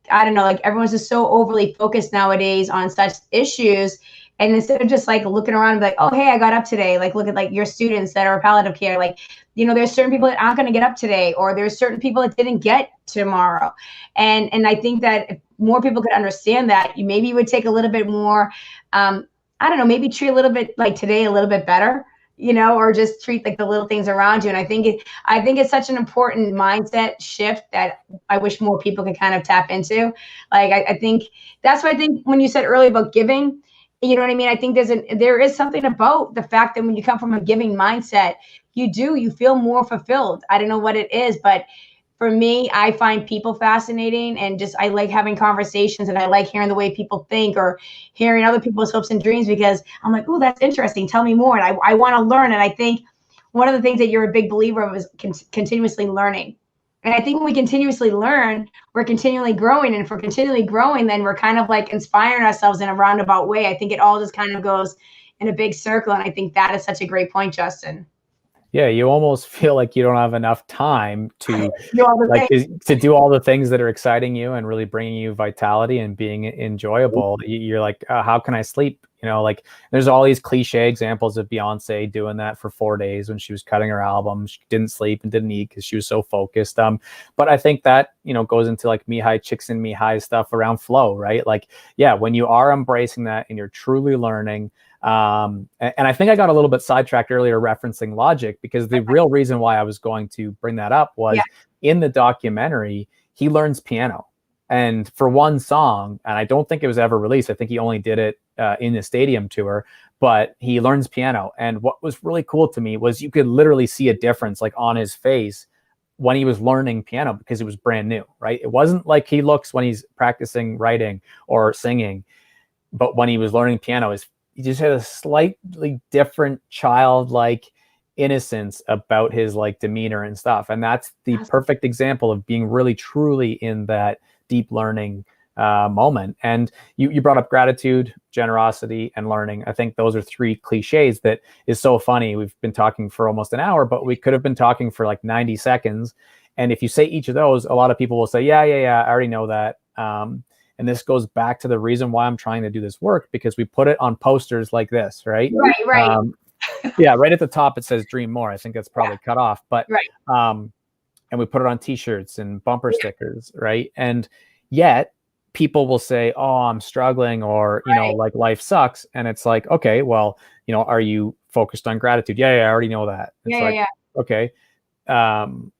I don't know, like everyone's just so overly focused nowadays on such issues. And instead of just like looking around and be like, oh, hey, I got up today. Like, look at like your students that are palliative care. Like, there's certain people that aren't going to get up today, or there's certain people that didn't get tomorrow. And I think that if more people could understand that, you would take a little bit more, I don't know, maybe treat a little bit like today a little bit better, or just treat like the little things around you. And I think it's such an important mindset shift that I wish more people could kind of tap into. Like, I think that's what I think when you said earlier about giving, you know what I mean? I think there is something about the fact that when you come from a giving mindset, you feel more fulfilled. I don't know what it is, but for me, I find people fascinating, and just, I like having conversations, and I like hearing the way people think, or hearing other people's hopes and dreams, because I'm like, oh, that's interesting. Tell me more. And I want to learn. And I think one of the things that you're a big believer of is continuously learning. And I think when we continuously learn, we're continually growing. And if we're continually growing, then we're kind of like inspiring ourselves in a roundabout way. I think it all just kind of goes in a big circle. And I think that is such a great point, Justin. Yeah, you almost feel like you don't have enough time to to do all the things that are exciting you and really bringing you vitality and being enjoyable. You're like, how can I sleep? Like there's all these cliche examples of Beyonce doing that for 4 days when she was cutting her album. She didn't sleep and didn't eat because she was so focused. But I think that, goes into like Mihai Csikszentmihalyi stuff around flow, right? Like, yeah, when you are embracing that and you're truly learning. And I think I got a little bit sidetracked earlier referencing logic, because the real reason why I was going to bring that up was in the documentary, he learns piano. And for one song, and I don't think it was ever released, I think he only did it in the stadium tour, but he learns piano. And what was really cool to me was you could literally see a difference like on his face when he was learning piano, because it was brand new, right? It wasn't like he looks when he's practicing writing or singing, but when he was learning piano, he just had a slightly different childlike innocence about his like demeanor and stuff. And that's the perfect example of being really truly in that deep learning moment. And you brought up gratitude, generosity, and learning. I think those are 3 cliches that is so funny. We've been talking for almost an hour, but we could have been talking for like 90 seconds. And if you say each of those, a lot of people will say, yeah, I already know that. And this goes back to the reason why I'm trying to do this work, because we put it on posters like this, right? Right. Yeah, right at the top it says dream more. I think that's probably cut off, but Right. and we put it on t-shirts and bumper stickers, right? And yet people will say, "Oh, I'm struggling," or, Right. like life sucks. And it's like, okay, well, are you focused on gratitude? Yeah, I already know that. It's Yeah, yeah, like, yeah. okay, um,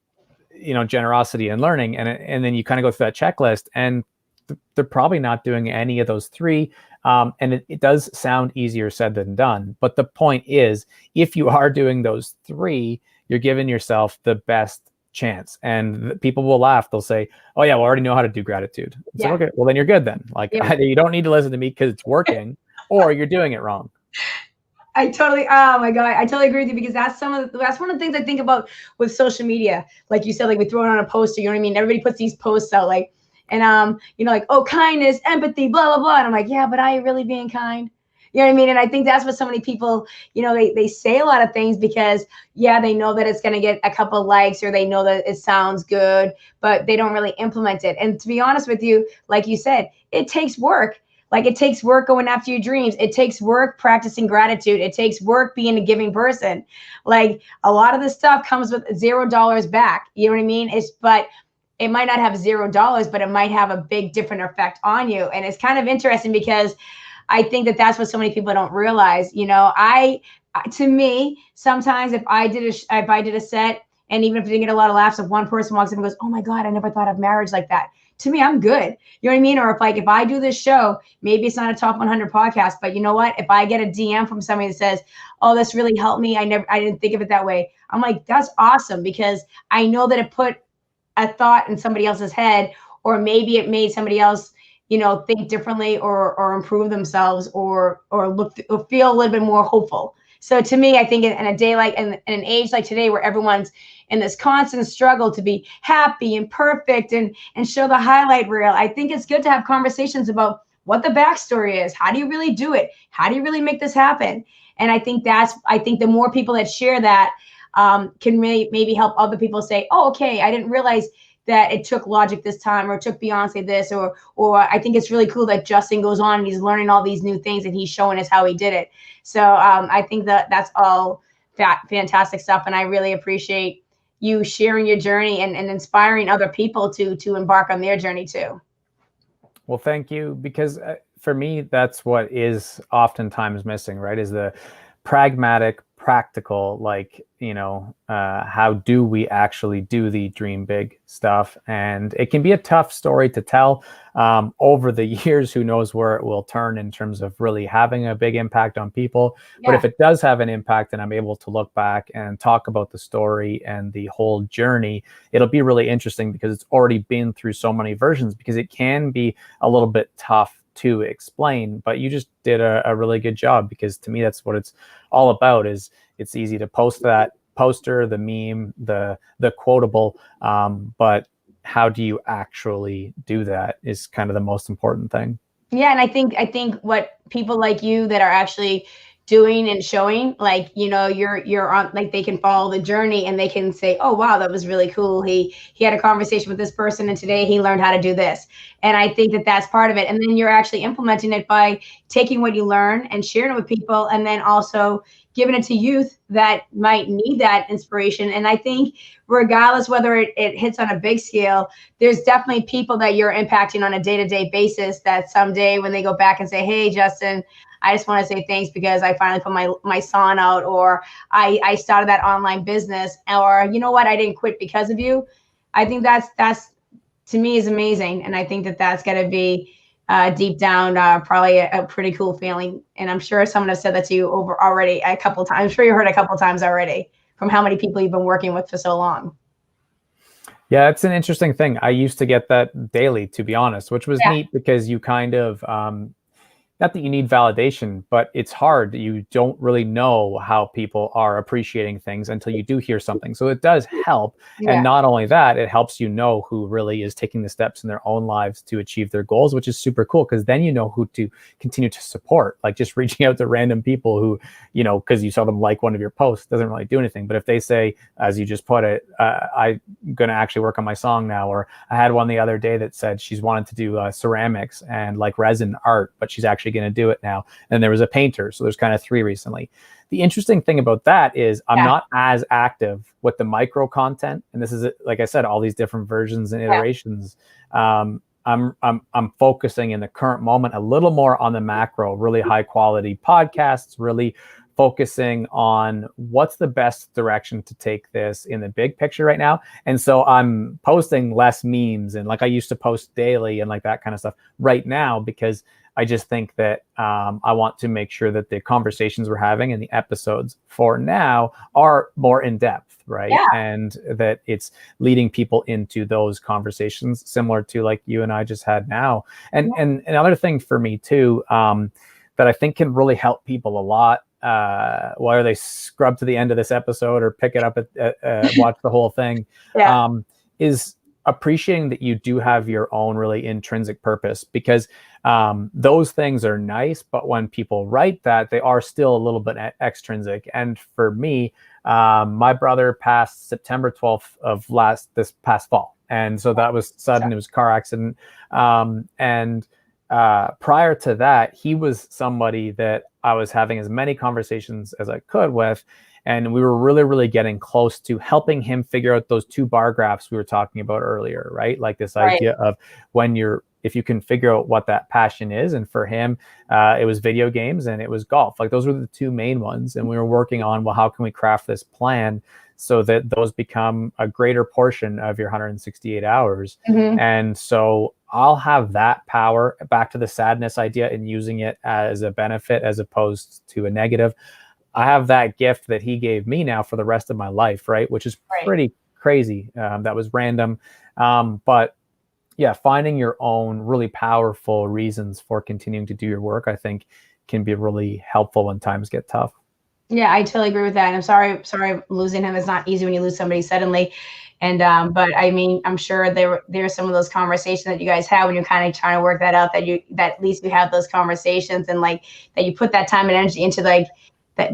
generosity and learning. And then you kind of go through that checklist, and they're probably not doing any of those three. And it does sound easier said than done. But the point is, if you are doing those three, you're giving yourself the best chance. And people will laugh. They'll say, "Oh yeah, well, I already know how to do gratitude." It's Yeah. like, okay, well then you're good then. Like, Yeah. either you don't need to listen to me because it's working, or you're doing it wrong. Oh my God, I totally agree with you, because that's one of the things I think about with social media. Like you said, like we throw it on a poster, you know what I mean? Everybody puts these posts out, like, and like, oh, kindness, empathy, blah, blah, blah. And I'm like, yeah, but are you really being kind? You know what I mean? And I think that's what so many people, they say a lot of things because, yeah, they know that it's going to get a couple of likes, or they know that it sounds good, but they don't really implement it. And to be honest with you, like you said, it takes work. Like, it takes work going after your dreams. It takes work practicing gratitude. It takes work being a giving person. Like, a lot of this stuff comes with $0 back. You know what I mean? But it might not have $0, but it might have a big different effect on you. And it's kind of interesting because I think that that's what so many people don't realize. To me, sometimes if I did a set, and even if I didn't get a lot of laughs, if one person walks up and goes, "Oh my God, I never thought of marriage like that," to me, I'm good. You know what I mean? Or if I do this show, maybe it's not a top 100 podcast, but you know what? If I get a DM from somebody that says, "Oh, this really helped me. I didn't think of it that way," I'm like, that's awesome, because I know that it put a thought in somebody else's head, or maybe it made somebody else, think differently, or improve themselves, or look or feel a little bit more hopeful. So to me, I think in a day like in an age like today, where everyone's in this constant struggle to be happy and perfect and show the highlight reel, I think it's good to have conversations about what the backstory is. How do you really do it? How do you really make this happen? And I think the more people that share that, can really maybe help other people say, "Oh, okay, I didn't realize that it took Logic this time, or it took Beyonce this, or I think it's really cool that Justin goes on and he's learning all these new things and he's showing us how he did it." So I think that's all fantastic stuff, and I really appreciate you sharing your journey and inspiring other people to embark on their journey too. Well, thank you, because for me, that's what is oftentimes missing, right? Is the pragmatic, practical, like, how do we actually do the dream big stuff? And it can be a tough story to tell. Over the years, who knows where it will turn in terms of really having a big impact on people. But if it does have an impact, and I'm able to look back and talk about the story and the whole journey, it'll be really interesting, because it's already been through so many versions, because it can be a little bit tough to explain. But you just did a really good job, because to me, that's what it's all about. Is it's easy to post that poster, the meme, the quotable, but how do you actually do that is kind of the most important thing. Yeah, and I think what people like you that are actually doing and showing, like, you're on, like, they can follow the journey and they can say, "Oh wow, that was really cool. He had a conversation with this person and today he learned how to do this." And I think that that's part of it. And then you're actually implementing it by taking what you learn and sharing it with people, and then also giving it to youth that might need that inspiration. And I think regardless whether it hits on a big scale, there's definitely people that you're impacting on a day-to-day basis that someday when they go back and say, "Hey, Justin, I just want to say thanks because I finally put my song out," or I started that online business," or, "You know what, I didn't quit because of you." I think that's to me is amazing. And I think that that's going to be deep down, probably a pretty cool feeling. And I'm sure someone has said that to you over already a couple times. I'm sure you heard a couple times already from how many people you've been working with for so long. Yeah, it's an interesting thing. I used to get that daily, to be honest, which was Yeah. neat, because you kind of, not that you need validation, but it's hard. You don't really know how people are appreciating things until you do hear something. So it does help. Yeah. And not only that, it helps you know who really is taking the steps in their own lives to achieve their goals, which is super cool, because then you know who to continue to support. Like, just reaching out to random people who, because you saw them like one of your posts doesn't really do anything. But if they say, as you just put it, I'm going to actually work on my song now, or I had one the other day that said she's wanted to do ceramics and like resin art, but she's actually actually going to do it now. And there was a painter. So there's kind of 3 recently. The interesting thing about that is I'm not as active with the micro content. And this is, like I said, all these different versions and iterations. I'm focusing in the current moment a little more on the macro, really high quality podcasts, really focusing on what's the best direction to take this in the big picture right now. And so I'm posting less memes, and like I used to post daily and like that kind of stuff right now, because I just think that I want to make sure that the conversations we're having and the episodes for now are more in depth, right? Yeah. And that it's leading people into those conversations similar to like you and I just had now. And another thing for me too, that I think can really help people a lot, whether they scrub to the end of this episode or pick it up watch the whole thing, is appreciating that you do have your own really intrinsic purpose, because those things are nice, but when people write that, they are still a little bit extrinsic. And for me, my brother passed September 12th of this past fall, and so that was sudden. It was a car accident, and prior to that, he was somebody that I was having as many conversations as I could with. And we were really, really getting close to helping him figure out those 2 bar graphs we were talking about earlier, right? Like this idea of if you can figure out what that passion is. And for him, it was video games and it was golf. Like those were the 2 main ones. And we were working on, well, how can we craft this plan so that those become a greater portion of your 168 hours? And so I'll have that power, back to the sadness idea, and using it as a benefit as opposed to a negative. I have that gift that he gave me now for the rest of my life, right? Which is pretty crazy. That was random. But yeah, finding your own really powerful reasons for continuing to do your work, I think, can be really helpful when times get tough. Yeah, I totally agree with that. And I'm sorry losing him is not easy when you lose somebody suddenly. And but I mean, I'm sure there's some of those conversations that you guys have when you're kind of trying to work that out, that at least you have those conversations, and like that you put that time and energy into like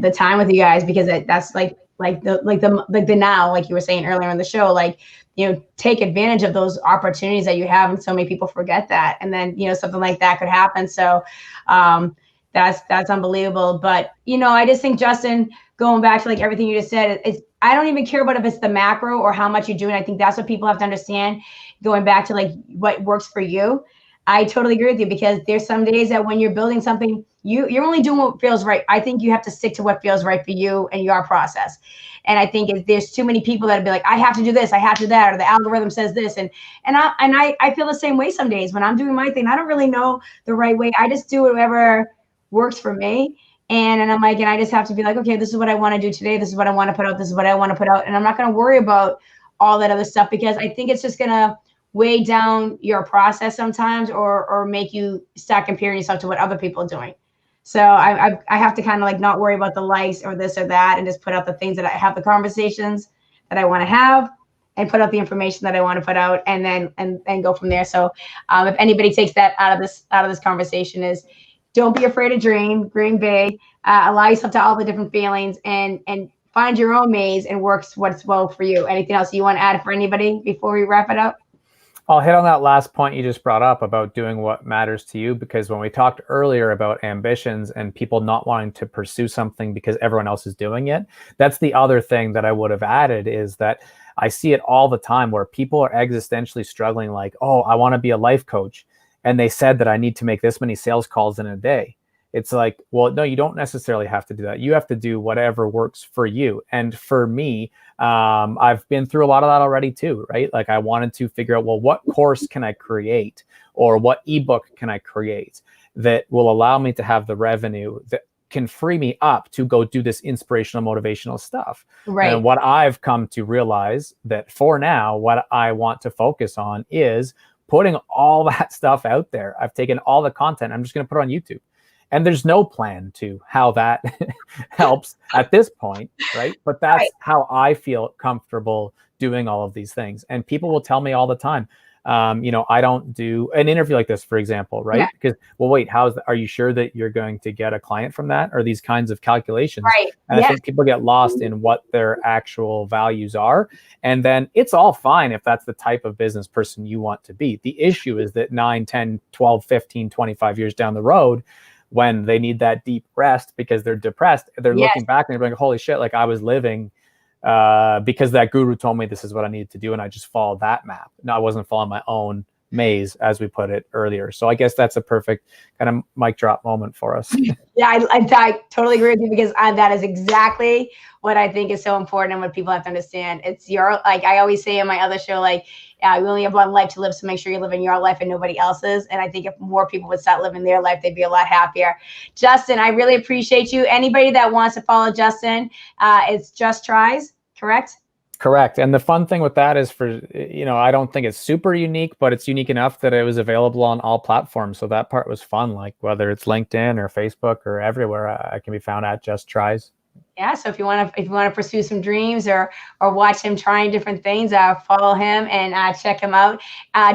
the time with you guys, because that's like the now, like you were saying earlier in the show, like, you know, take advantage of those opportunities that you have. And so many people forget that. And then, you know, something like that could happen. So that's unbelievable. But, you know, I just think, Justin, going back to like everything you just said, I don't even care about if it's the macro or how much you're doing. I think that's what people have to understand, going back to like what works for you. I totally agree with you, because there's some days that when you're building something, you're only doing what feels right. I think you have to stick to what feels right for you and your process. And I think if there's too many people that be like, I have to do this, I have to do that, or the algorithm says this. And I feel the same way some days when I'm doing my thing. I don't really know the right way. I just do whatever works for me. And I'm like, and I just have to be like, okay, this is what I want to do today. This is what I want to put out. This is what I want to put out. And I'm not going to worry about all that other stuff, because I think it's just going to weigh down your process sometimes, or make you start comparing yourself to what other people are doing. So I have to kind of like not worry about the likes or this or that, and just put out the things that I have, the conversations that I want to have, and put out the information that I want to put out, and then and go from there. So if anybody takes that out of this conversation, is don't be afraid to dream big, allow yourself to all the different feelings, and find your own maze and works what's well for you. Anything else you want to add for anybody before we wrap it up? I'll hit on that last point you just brought up about doing what matters to you, because when we talked earlier about ambitions and people not wanting to pursue something because everyone else is doing it, that's the other thing that I would have added, is that I see it all the time where people are existentially struggling, like, oh, I want to be a life coach, and they said that I need to make this many sales calls in a day. It's like, well, no, you don't necessarily have to do that. You have to do whatever works for you. And for me, I've been through a lot of that already too, right? Like I wanted to figure out, well, what course can I create, or what ebook can I create that will allow me to have the revenue that can free me up to go do this inspirational, motivational stuff. Right. And what I've come to realize that for now, what I want to focus on is putting all that stuff out there. I've taken all the content, I'm just going to put it on YouTube. And there's no plan to how that helps at this point, right? But that's right. How I feel comfortable doing all of these things. And people will tell me all the time, I don't do an interview like this, for example, right? Yeah. Because, well, wait, are you sure that you're going to get a client from that, or these kinds of calculations? Right. And I think people get lost in what their actual values are. And then it's all fine if that's the type of business person you want to be. The issue is that 9, 10, 12, 15, 25 years down the road, when they need that deep rest because they're depressed, they're Yes. looking back and they're like, holy shit, like I was living because that guru told me this is what I needed to do, and I just followed that map. No, I wasn't following my own maze, as we put it earlier. So I guess that's a perfect kind of mic drop moment for us. Yeah, I totally agree with you, because that is exactly what I think is so important and what people have to understand. It's your, like I always say in my other show, like, we only have one life to live, so make sure you're living your life and nobody else's. And I think if more people would start living their life, they'd be a lot happier. Justin, I really appreciate you. Anybody that wants to follow Justin, it's Just Tries, correct? Correct. And the fun thing with that is, for, I don't think it's super unique, but it's unique enough that it was available on all platforms. So that part was fun. Like whether it's LinkedIn or Facebook or everywhere, I can be found at Just Tries. Yeah. So if you want to pursue some dreams or watch him trying different things, follow him and check him out.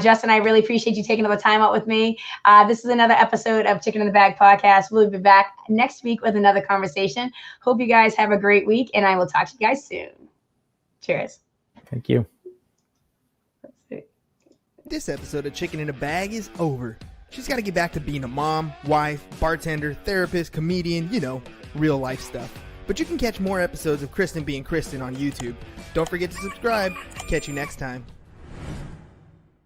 Justin, I really appreciate you taking the time out with me. This is another episode of Chicken in the Bag podcast. We'll be back next week with another conversation. Hope you guys have a great week, and I will talk to you guys soon. Cheers. Thank you. This episode of Chicken in a Bag is over. She's got to get back to being a mom, wife, bartender, therapist, comedian, real life stuff. But you can catch more episodes of Kristen being Kristen on YouTube. Don't forget to subscribe. Catch you next time.